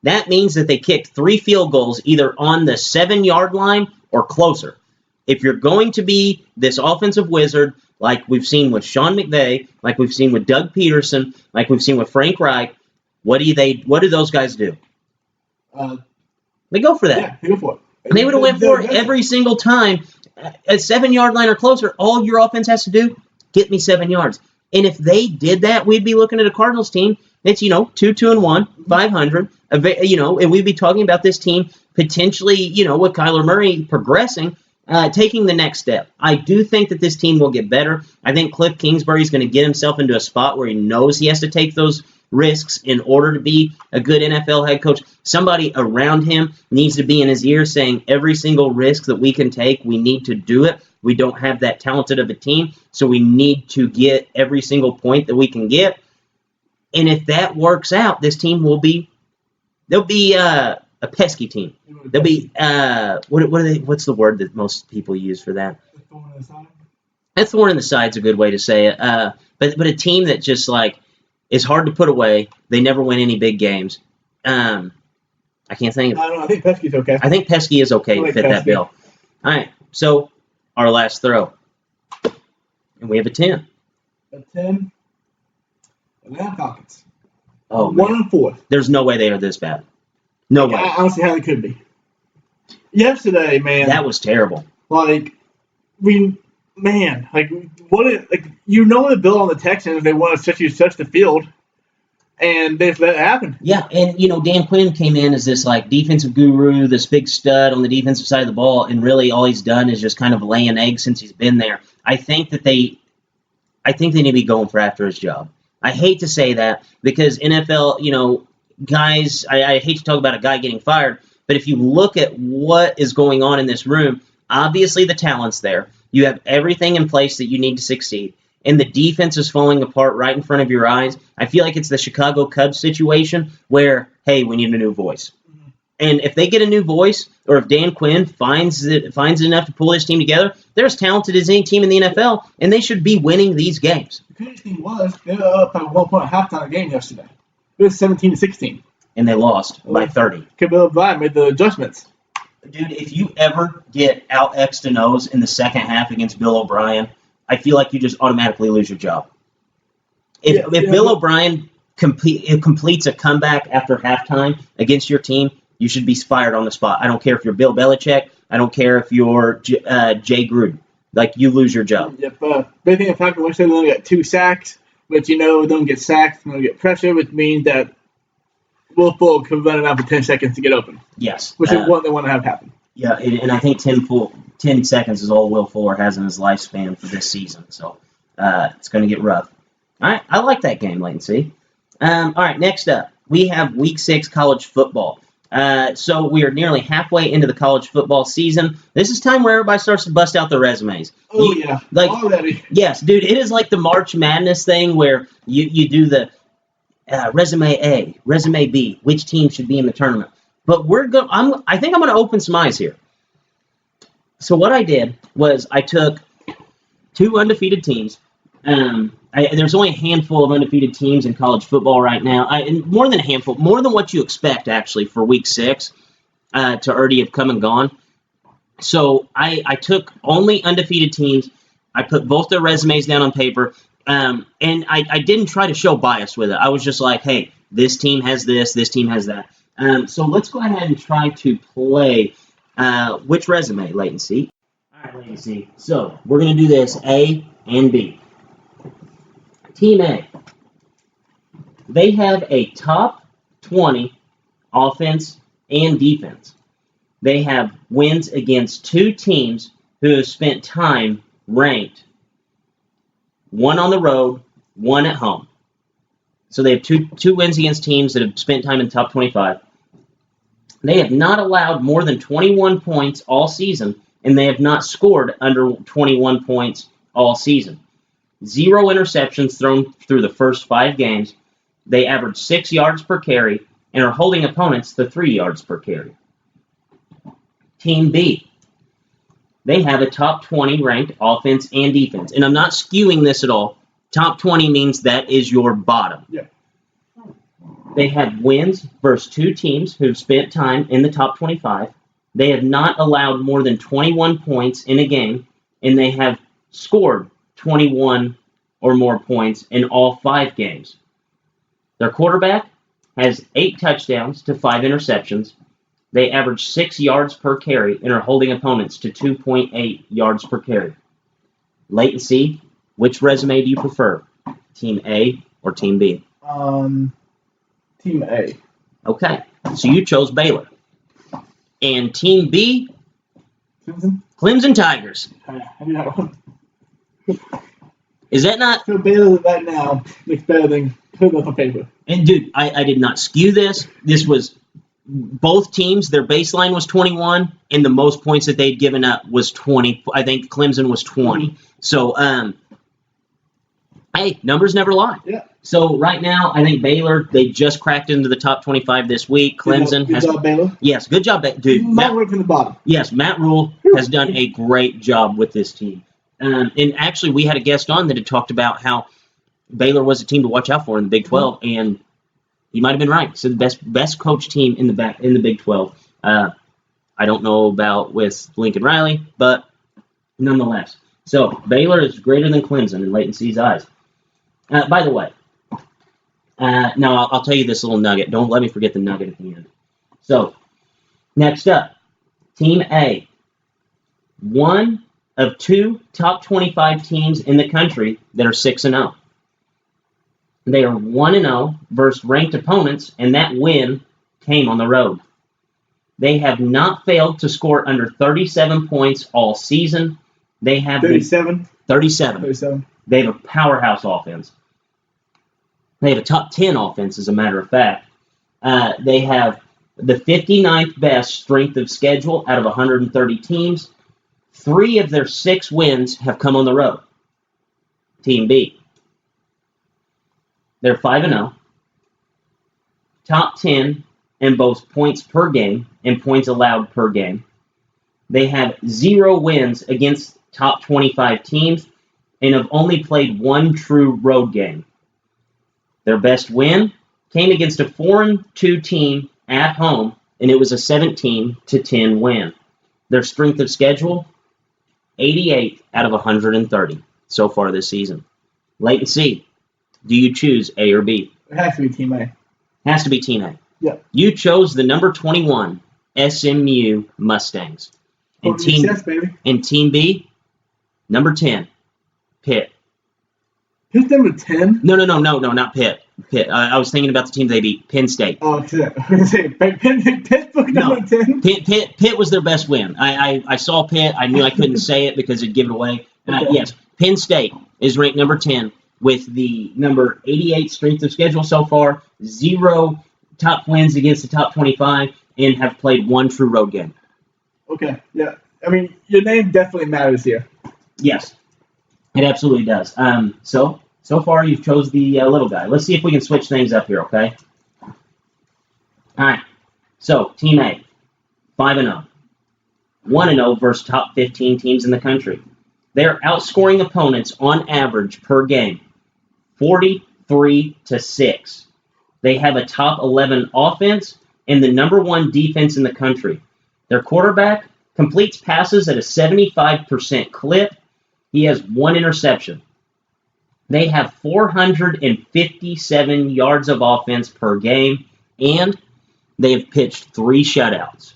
That means that they kicked 3 field goals either on the 7-yard line or closer. If you're going to be this offensive wizard, like we've seen with Sean McVay, like we've seen with Doug Peterson, like we've seen with Frank Reich, what do those guys do? They go for that. Yeah, they go for it. They would have went for it every single time. A 7-yard line or closer, all your offense has to do, get me 7 yards. And if they did that, we'd be looking at a Cardinals team that's, 2-1, 500, and we'd be talking about this team potentially, with Kyler Murray progressing, taking the next step. I do think that this team will get better. I think Cliff Kingsbury is going to get himself into a spot where he knows he has to take those risks in order to be a good NFL head coach. Somebody around him needs to be in his ear saying every single risk that we can take, we need to do it. We don't have that talented of a team, so we need to get every single point that we can get. And if that works out, this team they'll be a pesky team. They'll be what's the word that most people use for that? A thorn in the side. A thorn in the side's a good way to say it. But a team that just is hard to put away. They never win any big games. I can't think of it. I don't know. I think Pesky's okay. I think Pesky is okay to fit that Pesky. bill. All right, so our last throw. And we have a 10. A 10. Atlanta Falcons. Oh, man. 1-4. There's no way they are this bad. No way. I don't see how they could be. Yesterday, man. That was terrible. The bill on the Texans, they want to touch the field, and they just let it happen. Yeah, and, Dan Quinn came in as this, defensive guru, this big stud on the defensive side of the ball, and really all he's done is just kind of lay an egg since he's been there. I think they need to be going for after his job. I hate to say that because NFL, guys, I hate to talk about a guy getting fired, but if you look at what is going on in this room, obviously the talent's there. You have everything in place that you need to succeed. And the defense is falling apart right in front of your eyes. I feel like it's the Chicago Cubs situation where, hey, we need a new voice. Mm-hmm. And if they get a new voice, or if Dan Quinn finds enough to pull this team together, they're as talented as any team in the NFL, and they should be winning these games. The crazy thing was, they were up by 1 point at halftime of the game yesterday. It was 17-16. And they lost by 30. Bill O'Brien made the adjustments. Dude, if you ever get out X to nose in the second half against Bill O'Brien, I feel like you just automatically lose your job. If Bill O'Brien completes a comeback after halftime against your team, you should be fired on the spot. I don't care if you're Bill Belichick. I don't care if you're Jay Gruden. You lose your job. Yep. Big thing in fact, they only got 2 sacks, which don't get sacked, don't get pressure, which means that Will Fuller could run it out for 10 seconds to get open. Yes. Which is what they want to have happen. Yeah, and I think 10 seconds is all Will Fuller has in his lifespan for this season. So it's going to get rough. All right, I like that game, latency. All right, next up, we have Week 6 college football. So we are nearly halfway into the college football season. This is time where everybody starts to bust out their resumes. Oh, yeah. Already. Yes, dude, it is like the March Madness thing where you do the resume A, resume B, which team should be in the tournament. But I think I'm going to open some eyes here. So what I did was I took 2 undefeated teams. There's only a handful of undefeated teams in college football right now. More than a handful, more than what you expect, actually, for Week 6 to already have come and gone. So I took only undefeated teams. I put both their resumes down on paper. And I didn't try to show bias with it. I was just like, hey, this team has this team has that. So let's go ahead and try to play which resume, latency. All right, latency. So we're going to do this A and B. Team A. They have a top 20 offense and defense. They have wins against 2 teams who have spent time ranked. 1 on the road, 1 at home. So they have two wins against teams that have spent time in the top 25. They have not allowed more than 21 points all season, and they have not scored under 21 points all season. 0 interceptions thrown through the first 5 games. They average 6 yards per carry and are holding opponents to 3 yards per carry. Team B. They have a top 20 ranked offense and defense. And I'm not skewing this at all. Top 20 means that is your bottom. Yeah. They have wins versus 2 teams who've spent time in the top 25. They have not allowed more than 21 points in a game, and they have scored 21 or more points in all 5 games. Their quarterback has 8 touchdowns to 5 interceptions. They average 6 yards per carry and are holding opponents to 2.8 yards per carry. Latency, which resume do you prefer? Team A or Team B? Team A. Okay, so you chose Baylor. And Team B, Clemson Tigers. Is that not? So Baylor right now looks better than Clemson on paper. And dude, I did not skew this. This was both teams. Their baseline was 21, and the most points that they'd given up was 20. I think Clemson was 20. So, hey, numbers never lie. Yeah. So right now, I think Baylor, they just cracked into the top 25 this week. Clemson Good job, Baylor. Yes, good job, dude. Not right from the bottom. Yes, Matt Rule has done a great job with this team. And actually, we had a guest on that had talked about how Baylor was a team to watch out for in the Big 12, and he might have been right. So the best coach team in the Big 12. I don't know about with Lincoln Riley, but nonetheless. So Baylor is greater than Clemson in Latency's eyes. By the way, now I'll tell you this little nugget. Don't let me forget the nugget at the end. So next up, Team A. One of 2 top 25 teams in the country that are 6-0. They are 1-0 versus ranked opponents, and that win came on the road. They have not failed to score under 37 points all season. They have 37. 37. They have a powerhouse offense. They have a top 10 offense, as a matter of fact. They have the 59th best strength of schedule out of 130 teams. 3 of their 6 wins have come on the road. Team B. They're 5-0. Top 10 in both points per game and points allowed per game. They have 0 wins against top 25 teams and have only played 1 true road game. Their best win came against a 4-2 team at home, and it was a 17-10 win. Their strength of schedule, 88 out of 130 so far this season. Latency, do you choose A or B? It has to be Team A. Has to be Team A. Yeah. You chose the number 21 SMU Mustangs. And Team B, number 10, Pitt. Who's number 10? No, not Pitt. Pitt. I was thinking about the team they beat, Penn State. Oh, shit. I was going to say, Pittsburgh number 10? Pitt was their best win. I saw Pitt. I knew I couldn't say it because it'd give it away. Okay. Yes, Penn State is ranked number 10 with the number 88 strength of schedule so far, 0 top wins against the top 25, and have played 1 true road game. Okay, yeah. I mean, your name definitely matters here. Yes, it absolutely does. So far you've chose the little guy. Let's see if we can switch things up here, okay? All right. So, Team A, 5-0. 1-0 versus top 15 teams in the country. They are outscoring opponents on average per game, 43-6. They have a top 11 offense and the number 1 defense in the country. Their quarterback completes passes at a 75% clip. He has 1 interception. They have 457 yards of offense per game, and they have pitched 3 shutouts.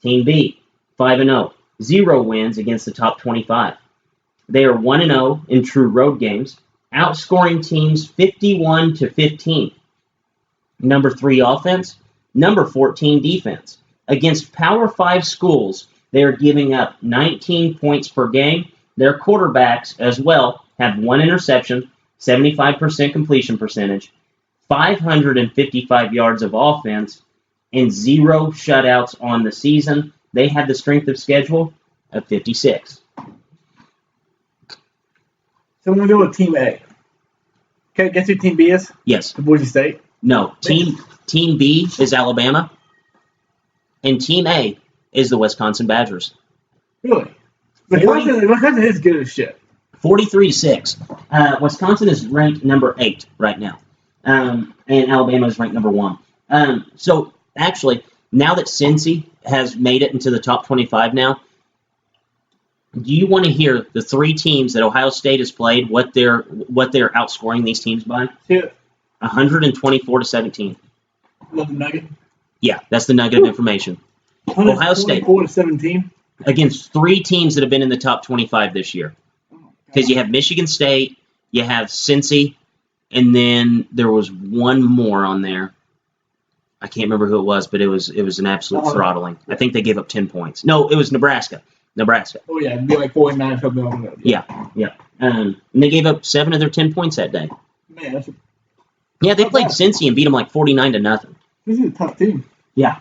Team B, 5-0, 0 wins against the top 25. They are 1-0 in true road games, outscoring teams 51-15. Number 3 offense, number 14 defense. Against Power 5 schools, they are giving up 19 points per game. Their quarterbacks, as well, have 1 interception, 75% completion percentage, 555 yards of offense, and 0 shutouts on the season. They have the strength of schedule of 56. So I'm going to go with Team A. Okay, guess who Team B is? Yes. Boise State. No. Team B is Alabama, and Team A is the Wisconsin Badgers. Really? Wisconsin is good as shit. 43-6. Wisconsin is ranked number 8 right now, and Alabama is ranked number 1. So actually, now that Cincy has made it into the top 25 now, do you want to hear the 3 teams that Ohio State has played, what they're outscoring these teams by? Yeah. 124-17. Love the Nugget. Yeah, that's the nugget of information. Ohio State 124-17. against 3 teams that have been in the top 25 this year. Because you have Michigan State, you have Cincy, and then there was one more on there. I can't remember who it was, but it was an absolute throttling. I think they gave up 10 points. No, it was Nebraska. Oh, yeah, it'd be like 49 something on that. Yeah. And they gave up 7 of their 10 points that day. Man, that's They played Cincy and beat them like 49-0. This is a tough team. Yeah.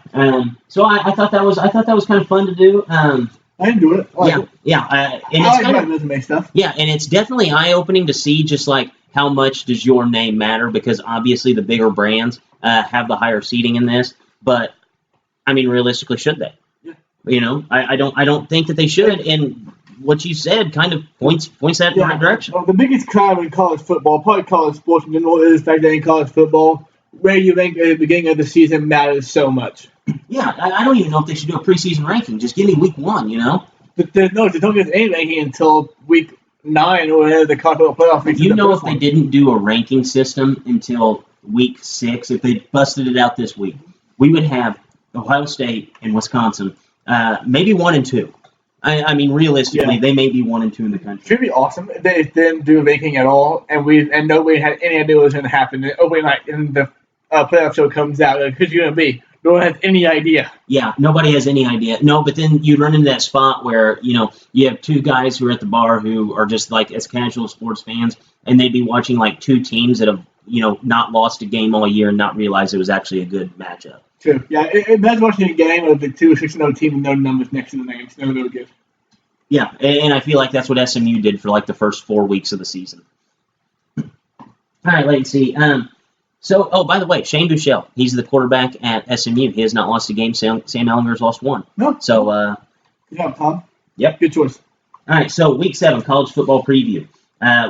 So I thought that was kind of fun to do. I enjoy it. And it's kind of resume stuff. Yeah, and it's definitely eye-opening to see just like how much does your name matter, because obviously the bigger brands have the higher seating in this. But I mean, realistically, should they? Yeah. You know, I don't think that they should. And what you said kind of points that in the right direction. Well, the biggest crime in college football, probably college sports in general, is back then in college football, where you rank at the beginning of the season matters so much. Yeah, I don't even know if they should do a preseason ranking. Just give me week 1, you know? But they don't get any ranking until week 9 or whatever the college football playoff week. You know, if they didn't do a ranking system until week 6, if they busted it out this week, we would have Ohio State and Wisconsin, maybe 1 and 2. I mean, realistically, they may be 1 and 2 in the country. Should be awesome if they didn't do a ranking at all, and nobody had any idea what was going to happen. And the playoff show comes out, who's going to be? No one has any idea. Yeah, nobody has any idea. No, but then you run into that spot where, you know, you have 2 guys who are at the bar who are just like as casual sports fans, and they'd be watching like 2 teams that have, you know, not lost a game all year and not realize it was actually a good matchup. True. Yeah, imagine watching a game of the 2-6-0 team with no numbers next to the names. Never really good. Yeah, and I feel like that's what SMU did for like the first 4 weeks of the season. All right, let's see. By the way, Shane Buechele, he's the quarterback at SMU. He has not lost a game. Sam Ehlinger's lost 1. No. So, good job, Tom. Yep. Good choice. All right, so week 7, college football preview.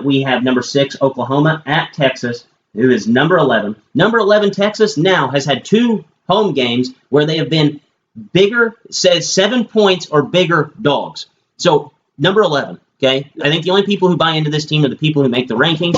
We have number 6, Oklahoma, at Texas, who is number 11. Number 11, Texas, now has had 2 home games where they have been bigger, says 7 points or bigger dogs. So, number 11, okay? I think the only people who buy into this team are the people who make the rankings.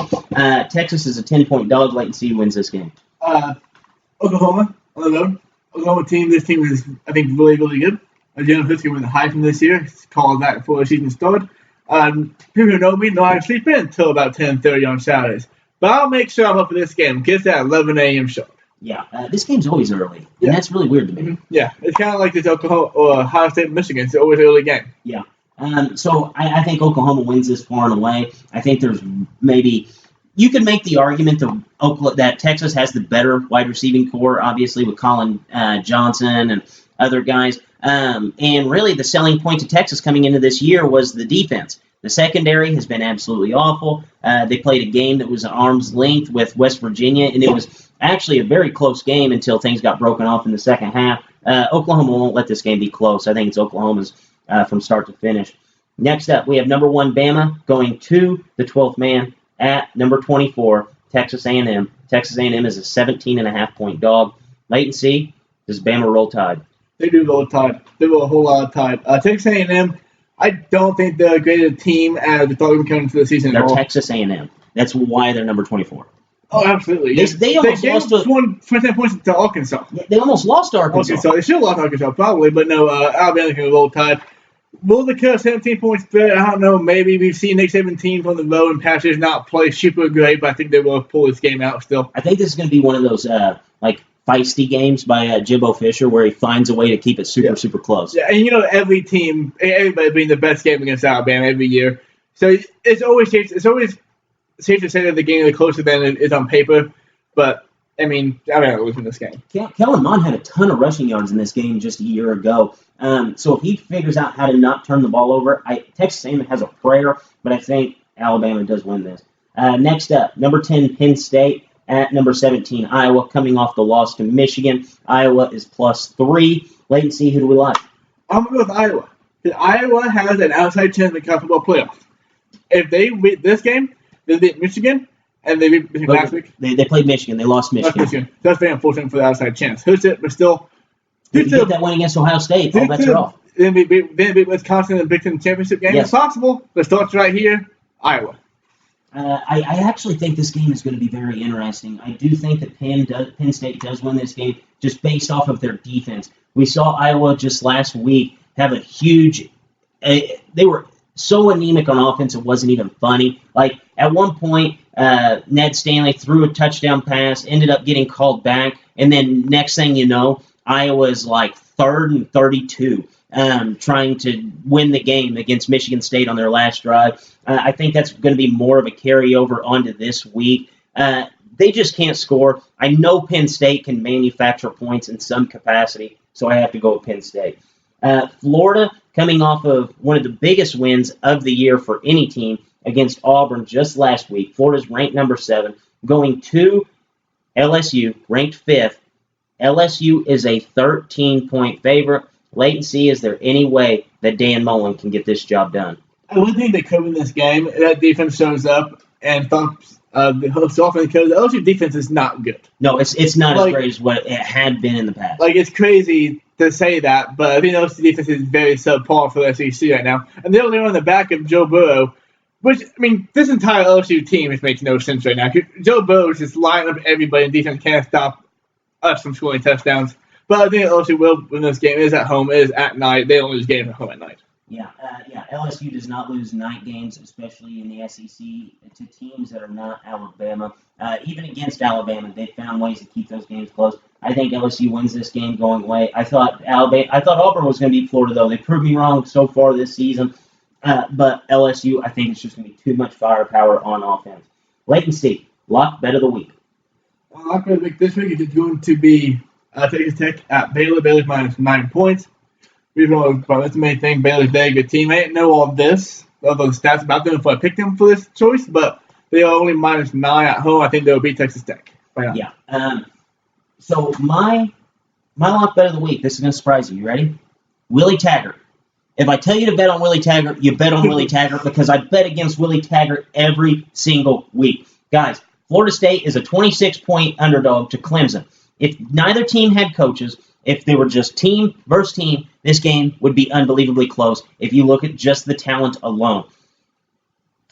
Texas is a 10-point dog. Wait and see who wins this game. Oklahoma on the road. Oklahoma team, this team is, I think, really, really good. Jalen Hurts went high from this year. It's called that before the season started. People who know me know I sleep in until about 10:30 on Saturdays. But I'll make sure I'm up for this game. Get that 11 a.m. sharp. Yeah, this game's always early, and that's really weird to me. Mm-hmm. Yeah, it's kind of like this Oklahoma or Ohio State Michigan. It's always an early game. Yeah. So I think Oklahoma wins this far and away. I think there's maybe you could make the argument that Texas has the better wide receiving core, obviously with Colin Johnson and other guys. And really, the selling point to Texas coming into this year was the defense. The secondary has been absolutely awful. They played a game that was an arm's length with West Virginia, and it was actually a very close game until things got broken off in the second half. Oklahoma won't let this game be close. I think it's Oklahoma's from start to finish. Next up, we have number 1 Bama going to the 12th man at number 24, Texas A&M. Texas A&M is a 17.5-point dog. Wait and see. Does Bama roll Tide? They do roll Tide. They roll a whole lot of Tide. Texas A&M, I don't think they're a greater team as the thought coming into the season. They're Texas A&M. That's why they're number 24. Oh, absolutely. They almost lost to 29 points to Arkansas. They almost lost to Arkansas. They should have lost to Arkansas, probably, but no, Alabama can roll Tide. Will the cut 17 points better? I don't know. Maybe we've seen Nick 17 from the road and Patches not play super great, but I think they will pull this game out still. I think this is going to be one of those feisty games by Jimbo Fisher where he finds a way to keep it super close. Yeah, and everybody being the best game against Alabama every year. So it's always safe to say that the game is closer than it is on paper, but I mean, Alabama losing this game. Kellen Mond had a ton of rushing yards in this game just a year ago. So if he figures out how to not turn the ball over, Texas A&M has a prayer, but I think Alabama does win this. Next up, number 10, Penn State at number 17, Iowa, coming off the loss to Michigan. Iowa is +3. Wait and see, who do we like? I'm going to go with Iowa. Because Iowa has an outside chance to college football playoff. If they win this game, they beat Michigan, and they beat Michigan last week. They played Michigan. They lost Michigan. So that's very unfortunate for the outside chance. Who's it? But still. If you get that win against Ohio State, all bets are off. Then beat Wisconsin in the Big Ten championship game. Yes. It's possible. The start's right here. Iowa. I actually think this game is going to be very interesting. I do think that Penn State does win this game just based off of their defense. We saw Iowa just last week have a huge they were so anemic on offense it wasn't even funny. Like, at one point, Ned Stanley threw a touchdown pass, ended up getting called back, and then next thing you know, Iowa's like 3rd and 32. Trying to win the game against Michigan State on their last drive. I think that's going to be more of a carryover onto this week. They just can't score. I know Penn State can manufacture points in some capacity, so I have to go with Penn State. Florida, coming off of one of the biggest wins of the year for any team against Auburn just last week. Florida's ranked number 7, going to LSU, ranked 5th. LSU is a 13-point favorite. Wait and see, is there any way that Dan Mullen can get this job done? I would think they could win this game. That defense shows up and thumps the host offense because the LSU defense is not good. No, it's not as great as what it had been in the past. Like, it's crazy to say that, but I think the LSU defense is very subpar for the SEC right now. And they're only on the back of Joe Burrow, which, I mean, this entire LSU team just makes no sense right now. Joe Burrow is just lining up everybody, and defense can't stop us from scoring touchdowns. But I think LSU will win this game. It is at home. It is at night. They don't lose games at home at night. Yeah. LSU does not lose night games, especially in the SEC, to teams that are not Alabama. Even against Alabama, they found ways to keep those games close. I think LSU wins this game going away. I thought Auburn was going to beat Florida, though. They proved me wrong so far this season. But LSU, I think it's just going to be too much firepower on offense. Wait and see. Lock bet of the week. Lock bet of the week this week is going to be Texas Tech at Baylor. Baylor's -9 points. That's the main thing. Baylor's a very good team. I didn't know all this, all those stats about them if I picked them for this choice, but they are only -9 at home. I think they'll beat Texas Tech. Yeah. So my lock bet of the week, this is going to surprise you. You ready? Willie Taggart. If I tell you to bet on Willie Taggart, you bet on Willie Taggart because I bet against Willie Taggart every single week. Guys, Florida State is a 26-point underdog to Clemson. If neither team had coaches, if they were just team versus team, this game would be unbelievably close if you look at just the talent alone.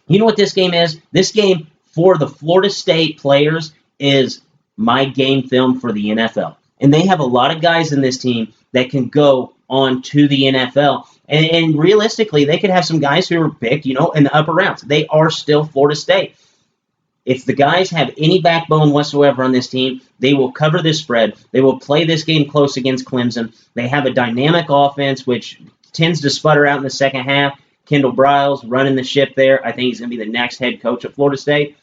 You know what this game is? This game for the Florida State players is my game film for the NFL. And they have a lot of guys in this team that can go on to the NFL. And realistically, they could have some guys who are picked, in the upper rounds. They are still Florida State. If the guys have any backbone whatsoever on this team, they will cover this spread. They will play this game close against Clemson. They have a dynamic offense, which tends to sputter out in the second half. Kendall Briles running the ship there. I think he's going to be the next head coach at Florida State,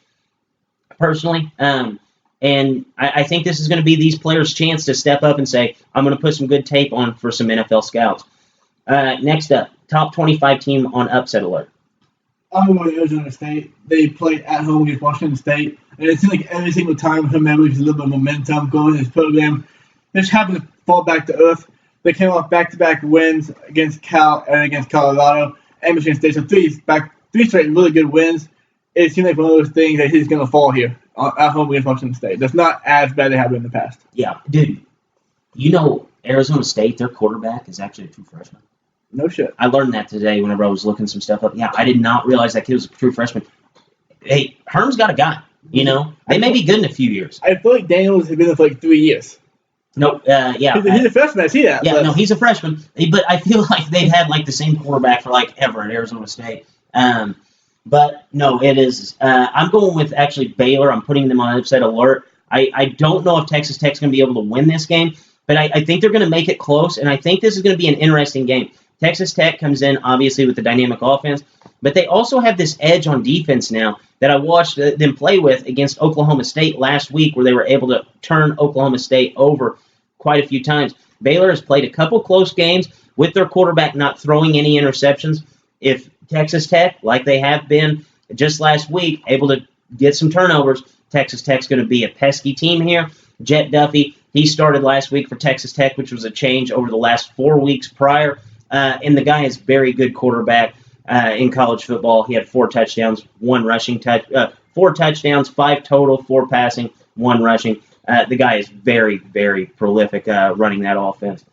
personally. And I think this is going to be these players' chance to step up and say, I'm going to put some good tape on for some NFL scouts. Next up, top 25 team on upset alert. I'm going to Arizona State. They played at home against Washington State, and it seems like every single time Herman loses a little bit of momentum going in his program, they just happen to fall back to earth. They came off back-to-back wins against Cal and against Colorado and Michigan State. So three straight really good wins. It seems like one of those things that he's going to fall here at home against Washington State. That's not as bad as they have been in the past. Yeah, dude. Arizona State, their quarterback is actually a true freshman. No shit. I learned that today whenever I was looking some stuff up. Yeah, I did not realize that kid was a true freshman. Hey, Herm's got a guy, They may be good in a few years. I feel like Daniels has been there for like 3 years. Nope, yeah. He's a freshman, I see that. Yeah, no, he's a freshman. But I feel like they've had the same quarterback for ever at Arizona State. But no, it is. I'm going with actually Baylor. I'm putting them on upset alert. I don't know if Texas Tech's going to be able to win this game, but I think they're going to make it close, and I think this is going to be an interesting game. Texas Tech comes in, obviously, with the dynamic offense, but they also have this edge on defense now that I watched them play with against Oklahoma State last week, where they were able to turn Oklahoma State over quite a few times. Baylor has played a couple close games with their quarterback not throwing any interceptions. If Texas Tech, like they have been, just last week, able to get some turnovers. Texas Tech's going to be a pesky team here. Jet Duffy, he started last week for Texas Tech, which was a change over the last 4 weeks prior. And the guy is very good quarterback in college football. He had 4 touchdowns, 1 rushing 4 touchdowns, 5 total, 4 passing, 1 rushing. The guy is very, very prolific running that offense.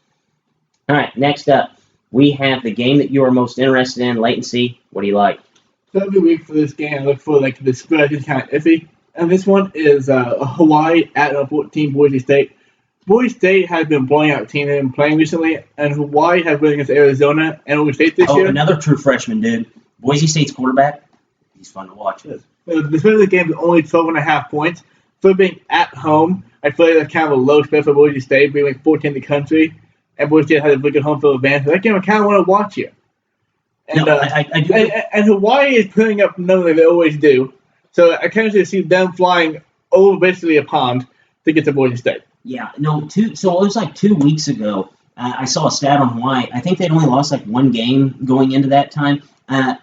All right, next up, we have the game that you are most interested in. Latency, what do you like? So every week for this game, I look for like the spread is kind of iffy. And this one is Hawaii at number 14 Boise State. Boise State has been blowing out teams they've been playing recently, and Hawaii has been against Arizona and Oregon State this year. Another true freshman, dude. Boise State's quarterback, he's fun to watch. The spread of the game is only 12.5 points. For being at home, I feel like that's kind of a low spread for Boise State, being like 14th in the country, and Boise State has a really good home field advantage. That game I kind of want to watch here. And, No, I do. and Hawaii is putting up numbers like they always do. So I kind of see them flying over basically a pond to get to Boise State. Yeah, no, so it was like 2 weeks ago. I saw a stat on Hawaii. I think they'd only lost like 1 game going into that time. And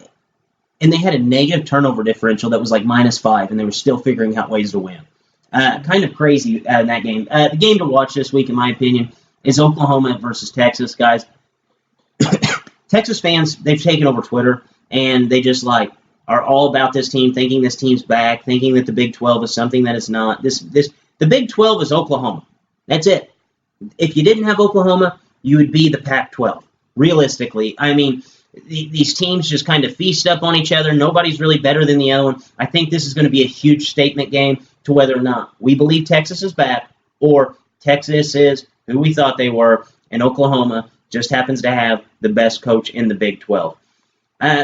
they had a negative turnover differential that was like -5, and they were still figuring out ways to win. Kind of crazy in that game. The game to watch this week, in my opinion, is Oklahoma versus Texas, guys. Texas fans, they've taken over Twitter, and they just like are all about this team, thinking this team's back, thinking that the Big 12 is something that it's not. The Big 12 is Oklahoma. That's it. If you didn't have Oklahoma, you would be the Pac-12. Realistically, I mean, these teams just kind of feast up on each other. Nobody's really better than the other one. I think this is going to be a huge statement game to whether or not we believe Texas is back or Texas is who we thought they were, and Oklahoma just happens to have the best coach in the Big 12.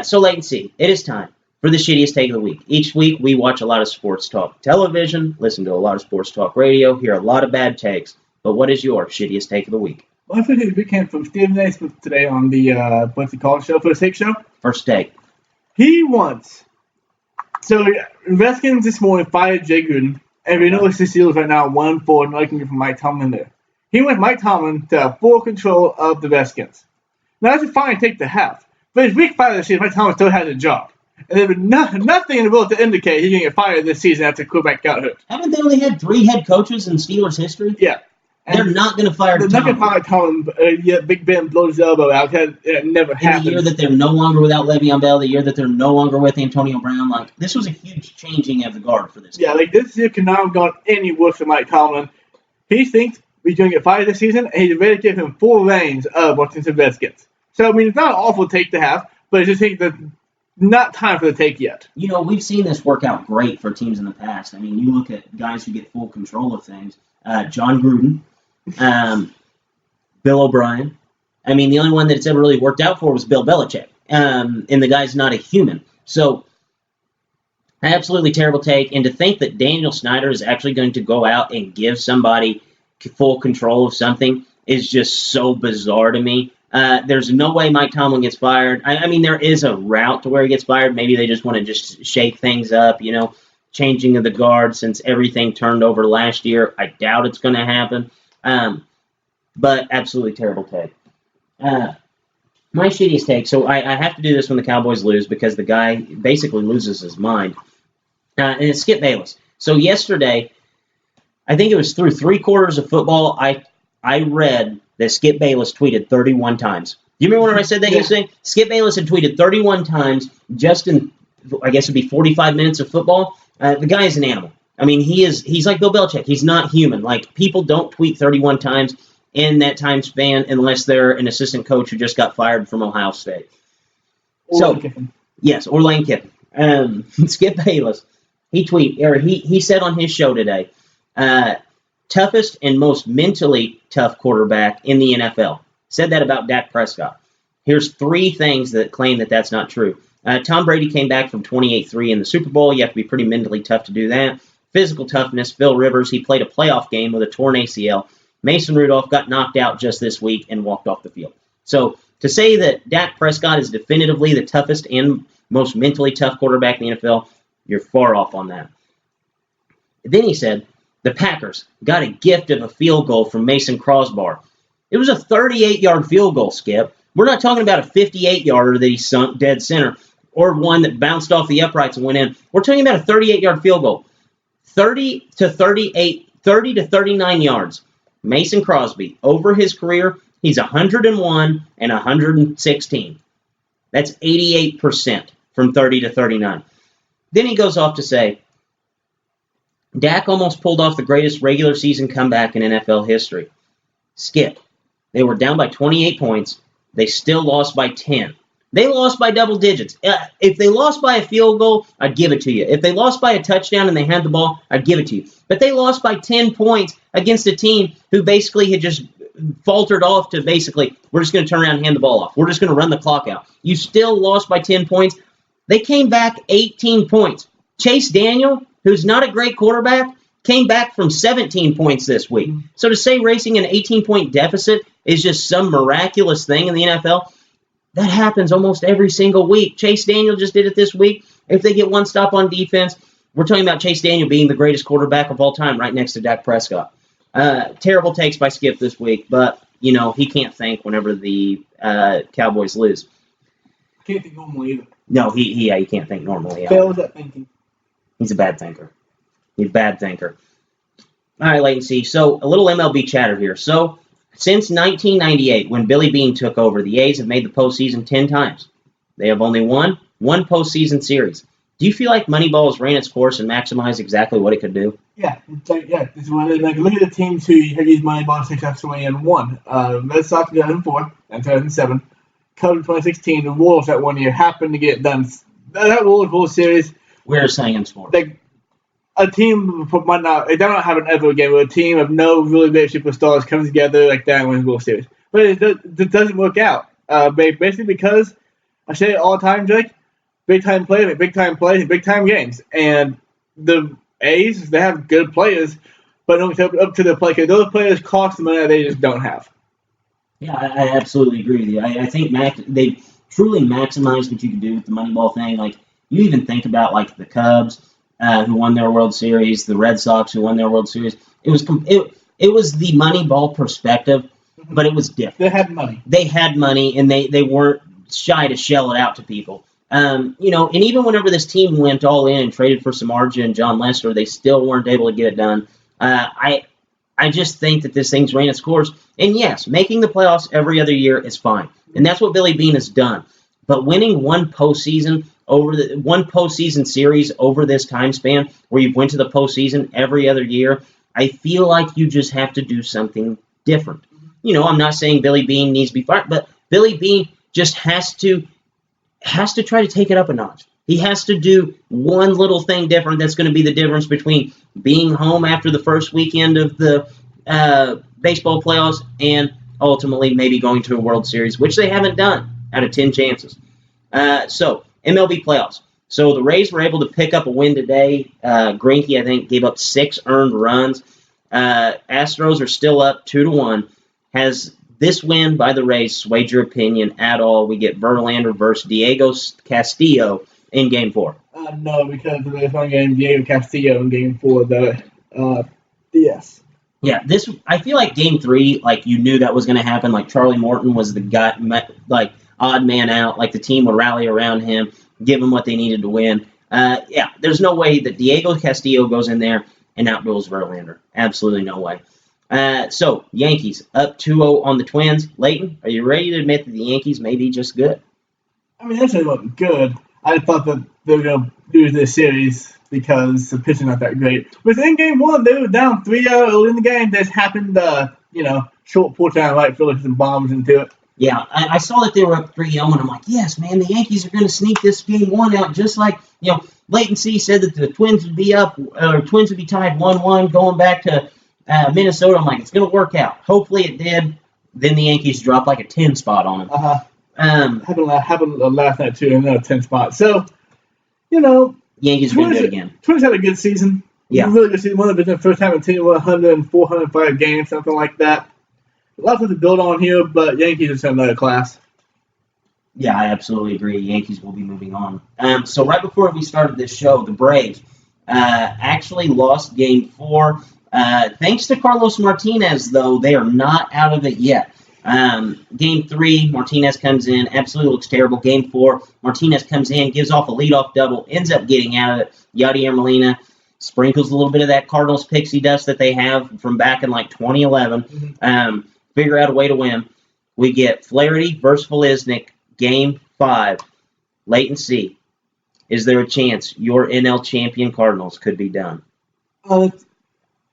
So latency, it is time for the shittiest take of the week. Each week, we watch a lot of sports talk television, listen to a lot of sports talk radio, hear a lot of bad takes. But what is your shittiest take of the week? Well, I think we came from Stephen A. Smith today on the Bugsy College show for the Take Show. First take. He wants. So, Redskins this morning fired Jay Gruden, and we know it's the Steelers right now 1-4, and I can get from Mike Tomlin there. He wants Mike Tomlin to have full control of the Redskins. Now, that's a fine take to have. But it's week 5 of the season, Mike Tomlin still has a job. And there's nothing in the world to indicate he's going to get fired this season after quarterback got hurt. Haven't they only had 3 head coaches in Steelers history? Yeah. And they're not going to fire They're Tomlin. not going to fire Tomlin. Yet Big Ben blows his elbow out. It never In happened. the year that they're no longer without Le'Veon Bell, the year that they're no longer with Antonio Brown, like, this was a huge changing of the guard for this Yeah, guy. like this year could not have gone any worse for Mike Tomlin. He thinks he's going to get fired this season, and he's ready to give him full reins of Washington Redskins. So, I mean, it's not an awful take to have, but it's just think that not time for the take yet. You know, we've seen this work out great for teams in the past. I mean, you look at guys who get full control of things. John Gruden, Bill O'Brien. I mean, the only one that it's ever really worked out for was Bill Belichick. And the guy's not a human. So, absolutely terrible take. And to think that Daniel Snyder is actually going to go out and give somebody full control of something is just so bizarre to me. There's no way Mike Tomlin gets fired. I mean, there is a route to where he gets fired. Maybe they just want to just shake things up, you know, changing of the guard since everything turned over last year. I doubt it's going to happen. But absolutely terrible take. My shittiest take, so I have to do this when the Cowboys lose because the guy basically loses his mind. And it's Skip Bayless. So yesterday, I think it was through 3 quarters of football, I read that Skip Bayless tweeted 31 times. Do you remember when I said that yesterday? Skip Bayless had tweeted 31 times just in, I guess it'd be 45 minutes of football. The guy is an animal. I mean, he's like Bill Belichick. He's not human. Like, people don't tweet 31 times in that time span unless they're an assistant coach who just got fired from Ohio State. Lane Kiffin. Yes, or Lane Kiffin. Skip Bayless. He said on his show today, toughest and most mentally tough quarterback in the NFL. Said that about Dak Prescott. Here's 3 things that claim that that's not true. Tom Brady came back from 28-3 in the Super Bowl. You have to be pretty mentally tough to do that. Physical toughness, Phil Rivers, he played a playoff game with a torn ACL. Mason Rudolph got knocked out just this week and walked off the field. So to say that Dak Prescott is definitively the toughest and most mentally tough quarterback in the NFL, you're far off on that. Then he said, the Packers got a gift of a field goal from Mason Crosby. It was a 38-yard field goal, Skip. We're not talking about a 58-yarder that he sunk dead center. or one that bounced off the uprights and went in. We're talking about a 38-yard field goal. 30 to 39 yards. Mason Crosby, over his career, he's 101 and 116. That's 88% from 30 to 39. Then he goes off to say, Dak almost pulled off the greatest regular season comeback in NFL history. Skip. They were down by 28 points. They still lost by 10. They lost by double digits. If they lost by a field goal, I'd give it to you. If they lost by a touchdown and they had the ball, I'd give it to you. But they lost by 10 points against a team who basically had just faltered off to basically, we're just going to turn around and hand the ball off. We're just going to run the clock out. You still lost by 10 points. They came back 18 points. Chase Daniel, who's not a great quarterback, came back from 17 points this week. So to say racing an 18-point deficit is just some miraculous thing in the NFL, that happens almost every single week. Chase Daniel just did it this week. If they get one stop on defense, we're talking about Chase Daniel being the greatest quarterback of all time right next to Dak Prescott. Terrible takes by Skip this week, but, he can't think whenever the Cowboys lose. Can't think normally either. No, he can't think normally. Fails at thinking. He's a bad thinker. He's a bad thinker. All right, latency. So a little MLB chatter here. So since 1998, when Billy Beane took over, the A's have made the postseason 10 times. They have only won one postseason series. Do you feel like Moneyball has ran its course and maximized exactly what it could do? Yeah, this is what it is. Like, look at the teams who have used Moneyball successfully and won. Red Sox in 2004 and 2007. Cubs in 2016. The Wolves that 1 year happened to get it done. That Wolves series. We're saying in sports. A team might not, it don't happen ever again, where a team of no really great superstars comes together like that and wins the World Series. But it doesn't work out. Basically because, I say it all the time, Jake, big-time players make big-time plays in big-time games. And the A's, they have good players, but don't get up to the play, because those players cost the money that they just don't have. Yeah, I absolutely agree with you. I think they truly maximized what you can do with the Moneyball thing. Like, you even think about, like, the Cubs, who won their World Series, the Red Sox who won their World Series. It was the Moneyball perspective, but it was different. They had money. They had money, and they weren't shy to shell it out to people. And even whenever this team went all in and traded for Samardzija and John Lester, they still weren't able to get it done. I just think that this thing's ran its course. And yes, making the playoffs every other year is fine, and that's what Billy Beane has done. But winning one postseason series over this time span, where you've went to the postseason every other year, I feel like you just have to do something different. I'm not saying Billy Beane needs to be fired, but Billy Beane just has to try to take it up a notch. He has to do one little thing different that's going to be the difference between being home after the first weekend of the baseball playoffs and ultimately maybe going to a World Series, which they haven't done out of 10 chances. So, MLB playoffs. So, the Rays were able to pick up a win today. Greinke, I think, gave up 6 earned runs. Astros are still up 2-1. Has this win by the Rays swayed your opinion at all? We get Verlander versus Diego Castillo in Game 4. No, because the Rays won game Diego Castillo in Game 4. Yes. Yeah, I feel like Game 3, like, you knew that was going to happen. Like, Charlie Morton was the guy, like, odd man out. Like, the team would rally around him, give him what they needed to win. There's no way that Diego Castillo goes in there and outduels Verlander. Absolutely no way. So, Yankees up 2-0 on the Twins. Leighton, are you ready to admit that the Yankees may be just good? I mean, they wasn't good. I thought that they were going to lose this series because the pitching not that great. But in Game 1, they were down 3-0 early in the game. This happened, short porch down right field with some bombs into it. Yeah, I saw that they were up 3-0, and I'm like, yes, man, the Yankees are going to sneak this Game 1 out, just like, Leighton C. said that the Twins would be up, or Twins would be tied 1-1 going back to Minnesota. I'm like, it's going to work out. Hopefully it did. Then the Yankees dropped like a 10 spot on them. Happened last night, too, another 10 spot. So, Yankees are going to do it again. Twins had a good season. Yeah. Really good season. One of the first time in team 104, 105 games, something like that. A lot to build on here, but Yankees is another class. Yeah, I absolutely agree. Yankees will be moving on. So right before we started this show, the Braves actually lost Game 4. Thanks to Carlos Martinez, though, they are not out of it yet. Game 3, Martinez comes in, absolutely looks terrible. Game 4, Martinez comes in, gives off a leadoff double, ends up getting out of it. Yadier Molina sprinkles a little bit of that Cardinals pixie dust that they have from back in like 2011. Figure out a way to win. We get Flaherty versus Veliznik, Game 5. Wait and see. Is there a chance your NL champion Cardinals could be done?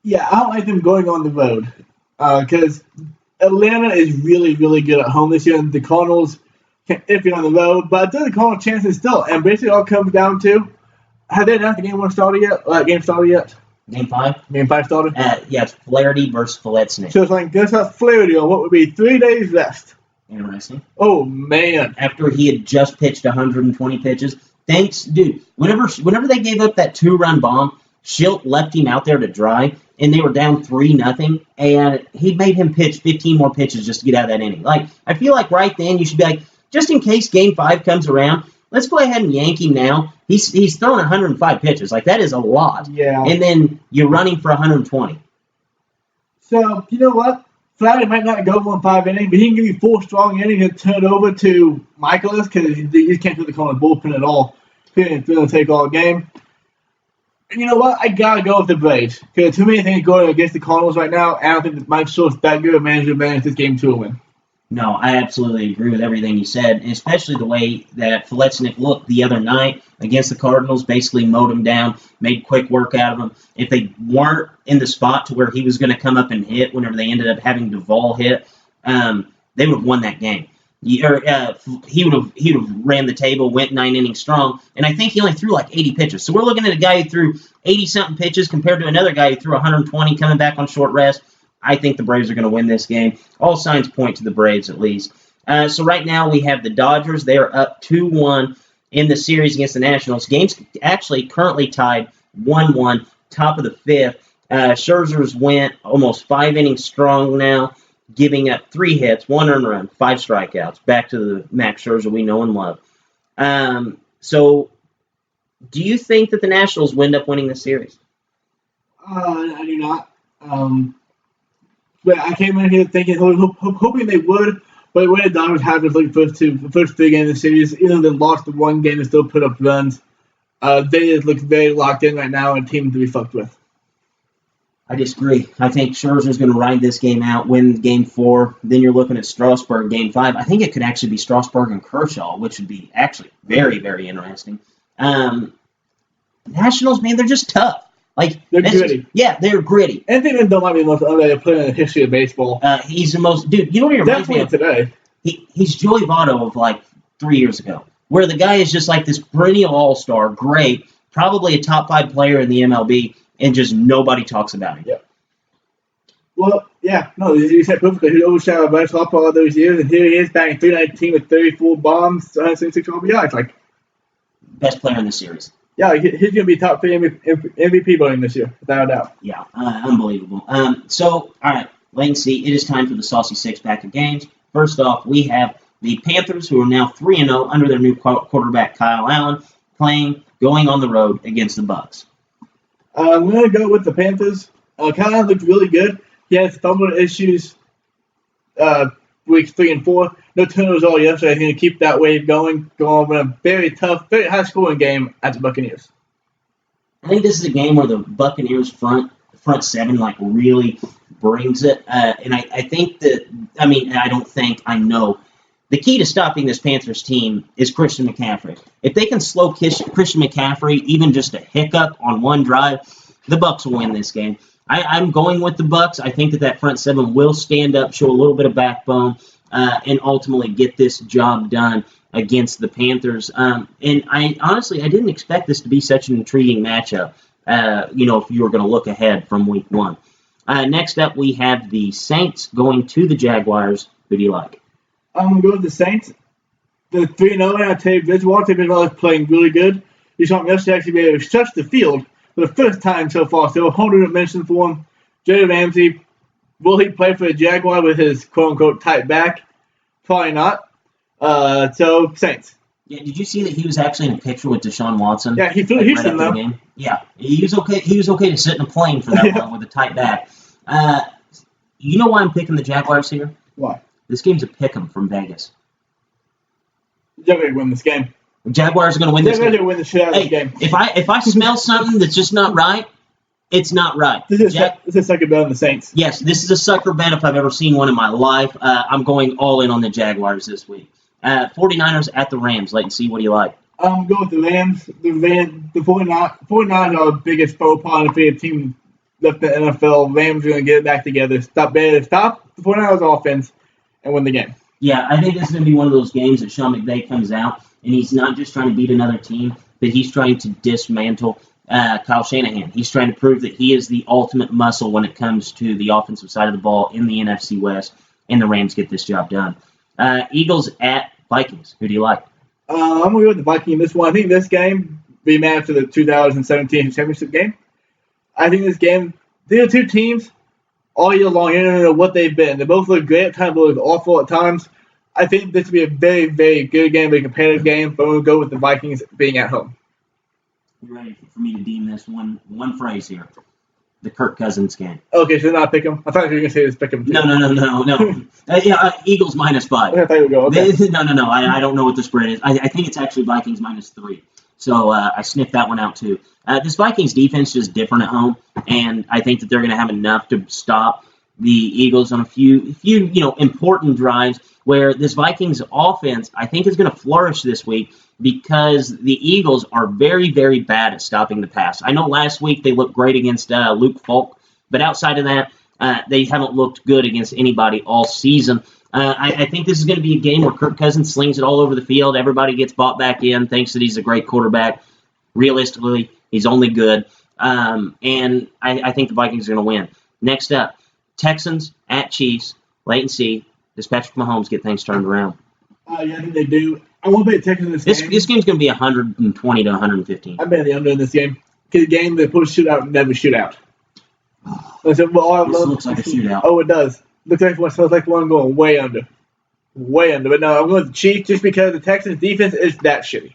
Yeah, I don't like them going on the road because Atlanta is really, really good at home this year, and the Cardinals can iffy on the road. But I think the Cardinals' chances still, and basically all comes down to, have they announced the game started yet? Game started yet? Game 5? Game 5 started? Yes, Flaherty versus Veliznik. So it's like, guess how Flaherty on what would be 3 days rest. Interesting. Oh, man. After he had just pitched 120 pitches. Thanks, dude. Whenever they gave up that 2-run bomb, Schilt left him out there to dry, and they were down 3-0, and he made him pitch 15 more pitches just to get out of that inning. Like, I feel like right then you should be like, just in case Game 5 comes around, let's go ahead and yank him now. He's throwing 105 pitches. Like, that is a lot. Yeah. And then you're running for 120. So, you know what? Flaherty might not go 1-5 innings, but he can give you 4 strong innings and turn it over to Michaelis because you can't put the corner bullpen at all. He's going to take all game. And you know what? I got to go with the Braves. Because too many things going against the Cardinals right now. I don't think that Mike Schultz is that good a manager to manage this game to a win. No, I absolutely agree with everything you said, and especially the way that Veliznik looked the other night against the Cardinals, basically mowed them down, made quick work out of them. If they weren't in the spot to where he was going to come up and hit whenever they ended up having Duvall hit, they would have won that game. He would have ran the table, went 9 innings strong, and I think he only threw like 80 pitches. So we're looking at a guy who threw 80-something pitches compared to another guy who threw 120 coming back on short rest. I think the Braves are going to win this game. All signs point to the Braves, at least. So right now we have the Dodgers. They are up 2-1 in the series against the Nationals. Game's actually currently tied 1-1, top of the 5th. Scherzer's went almost 5 innings strong now, giving up 3 hits, 1 earned run, 5 strikeouts. Back to the Max Scherzer we know and love. So do you think that the Nationals will end up winning this series? I do not. But I came in here thinking, hoping they would, but the way the Dodgers have it, like the first 3 games of the series, even though they lost the 1 game and still put up runs, they just look very locked in right now and a team to be fucked with. I disagree. I think Scherzer's going to ride this game out, win Game 4. Then you're looking at Strasburg, Game 5. I think it could actually be Strasburg and Kershaw, which would be actually very, very interesting. Nationals, man, they're just tough. Like they're gritty. They're gritty. Anthony Rendon might be the most underrated player in the history of baseball. He's the most dude. You know what he reminds me of today? He's Joey Votto of like 3 years ago, where the guy is just like this perennial all-star, great, probably a top 5 player in the MLB, and just nobody talks about him. Yeah. Well, yeah, no, you said perfectly. He overshadowed Bryce Harper all those years, and here he is batting .319 with 34 bombs, 176 RBIs. Like best player in the series. Yeah, he's going to be top 3 MVP voting this year, without a doubt. Yeah, unbelievable. So, all right, wait and see. It is time for the Saucy Six-Pack of games. First off, we have the Panthers, who are now 3-0 under their new quarterback, Kyle Allen, going on the road against the Bucs. I'm going to go with the Panthers. Kyle Allen looked really good. He had fumble issues weeks 3 and 4. No turnovers all yesterday. He's going to keep that wave going with a very tough, very high-scoring game at the Buccaneers. I think this is a game where the Buccaneers front 7 like really brings it. And I think that, I know. The key to stopping this Panthers team is Christian McCaffrey. If they can slow Christian McCaffrey even just a hiccup on one drive, the Bucs will win this game. I'm going with the Bucs. I think that front 7 will stand up, show a little bit of backbone, and ultimately get this job done against the Panthers. And I didn't expect this to be such an intriguing matchup, if you were going to look ahead from week 1. Next up, we have the Saints going to the Jaguars. Who do you like? I'm going to go with the Saints. The 3-0, and I tell you, Bridgewater is playing really good. He saw him yesterday actually be able to stretch the field for the first time so far. So, a whole new dimension for him. Jalen Ramsey, will he play for the Jaguar with his quote-unquote tight back? Probably not. So, Saints. Yeah, did you see that he was actually in a picture with Deshaun Watson? Yeah, he flew Houston, though. Game? Yeah, he was okay. He was okay to sit in a plane for that long with a tight back. You know why I'm picking the Jaguars here? Why? This game's a pick'em from Vegas. Jaguars win this game. Jaguars are going to win this Jaguars game. win the shit out of this game. If I smell something that's just not right, it's not right. This is second bet on the Saints. Yes, this is a sucker bet if I've ever seen one in my life. I'm going all in on the Jaguars this week. 49ers at the Rams. Let me see. What do you like? Go with the Rams. The 49ers are the biggest faux pas and the team left the NFL. Rams are going to get it back together. Stop the 49ers offense and win the game. Yeah, I think this is going to be one of those games that Sean McVay comes out, and he's not just trying to beat another team, but he's trying to dismantle Kyle Shanahan. He's trying to prove that he is the ultimate muscle when it comes to the offensive side of the ball in the NFC West, and the Rams get this job done. Eagles at Vikings. Who do you like? I'm going to go with the Vikings in this one. I think this game rematch to the 2017 championship game. I think this game, these are two teams all year long. You don't know what they've been. They both look great at times, but look awful at times. I think this will be a very, very good game, very competitive game, but I'm going to go with the Vikings being at home. You ready for me to deem this one phrase here? The Kirk Cousins game. Okay, so not pick 'em. I thought you were going to say this pick 'em. No. Eagles -5. I thought you would go. Okay. No. I don't know what the spread is. I think it's actually Vikings -3. So I sniffed that one out too. This Vikings defense is different at home, and I think that they're going to have enough to stop the Eagles on a few important drives where this Vikings offense I think is going to flourish this week because the Eagles are very, very bad at stopping the pass. I know last week they looked great against Luke Falk, but outside of that, they haven't looked good against anybody all season. I think this is going to be a game where Kirk Cousins slings it all over the field. Everybody gets bought back in, thinks that he's a great quarterback. Realistically, he's only good. And I think the Vikings are going to win. Next up, Texans at Chiefs. Wait and see. Does Patrick Mahomes get things turned around? Yeah, I think they do. I won't bet Texans in this game. This game's going to be 120 to 115. I bet the under in this game. Because the game they put a shootout, never shootout. This looks like a shootout. Oh, it does. Looks like one going way under. Way under. But no, I'm going with the Chiefs just because the Texans defense is that shitty.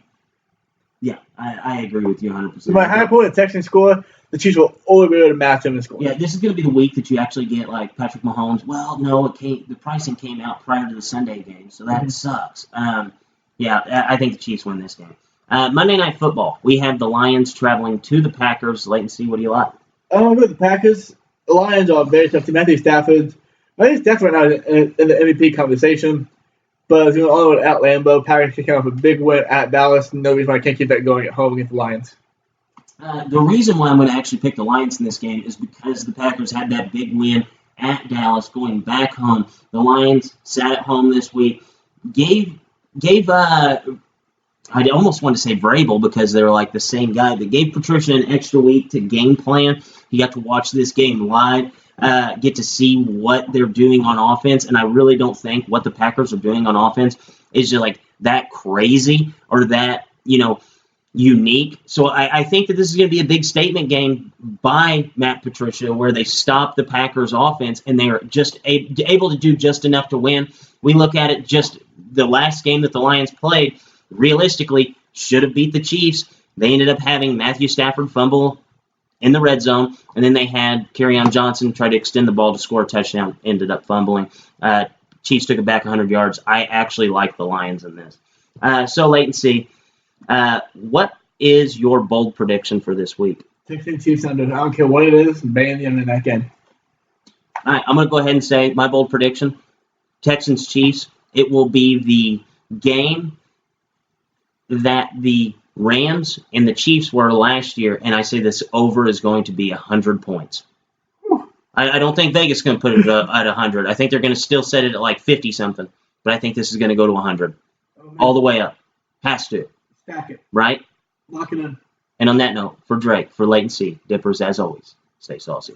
Yeah, I agree with you 100%. No matter how point the Texans score, the Chiefs will only be able to match them in score. Yeah, this is going to be the week that you actually get like Patrick Mahomes. Well, no, the pricing came out prior to the Sunday game, so that sucks. Yeah, I think the Chiefs win this game. Monday Night Football. We have the Lions traveling to the Packers. Wait and see. What do you like? I'm going to go with the Packers. The Lions are very tough team. Matthew Stafford right now in the MVP conversation. But it's going to at Lambeau. Packers can come up a big win at Dallas. No reason why I can't keep that going at home against the Lions. The reason why I'm going to actually pick the Lions in this game is because the Packers had that big win at Dallas going back home. The Lions sat at home this week. Gave I almost want to say Vrabel because they're like the same guy, but gave Patricia an extra week to game plan. He got to watch this game live, get to see what they're doing on offense, and I really don't think what the Packers are doing on offense is just like that crazy or that, unique. So I think that this is going to be a big statement game by Matt Patricia where they stop the Packers offense and they're just able to do just enough to win. We look at it just the last game that the Lions played, realistically, should have beat the Chiefs. They ended up having Matthew Stafford fumble in the red zone, and then they had Kerryon Johnson try to extend the ball to score a touchdown, ended up fumbling. Chiefs took it back 100 yards. I actually like the Lions in this. So wait and see. What is your bold prediction for this week? Texans Chiefs under. I don't care what it is. Ban the under in that game. All right, I'm going to go ahead and say my bold prediction. Texans Chiefs. It will be the game that the Rams and the Chiefs were last year, and I say this over is going to be 100 points. I don't think Vegas is going to put it at 100. I think they're going to still set it at like 50-something, but I think this is going to go to 100. All the way up. Has to. Stack it. Right? Lock it in. And on that note, for Drake, for Latency, Dippers, as always, stay saucy.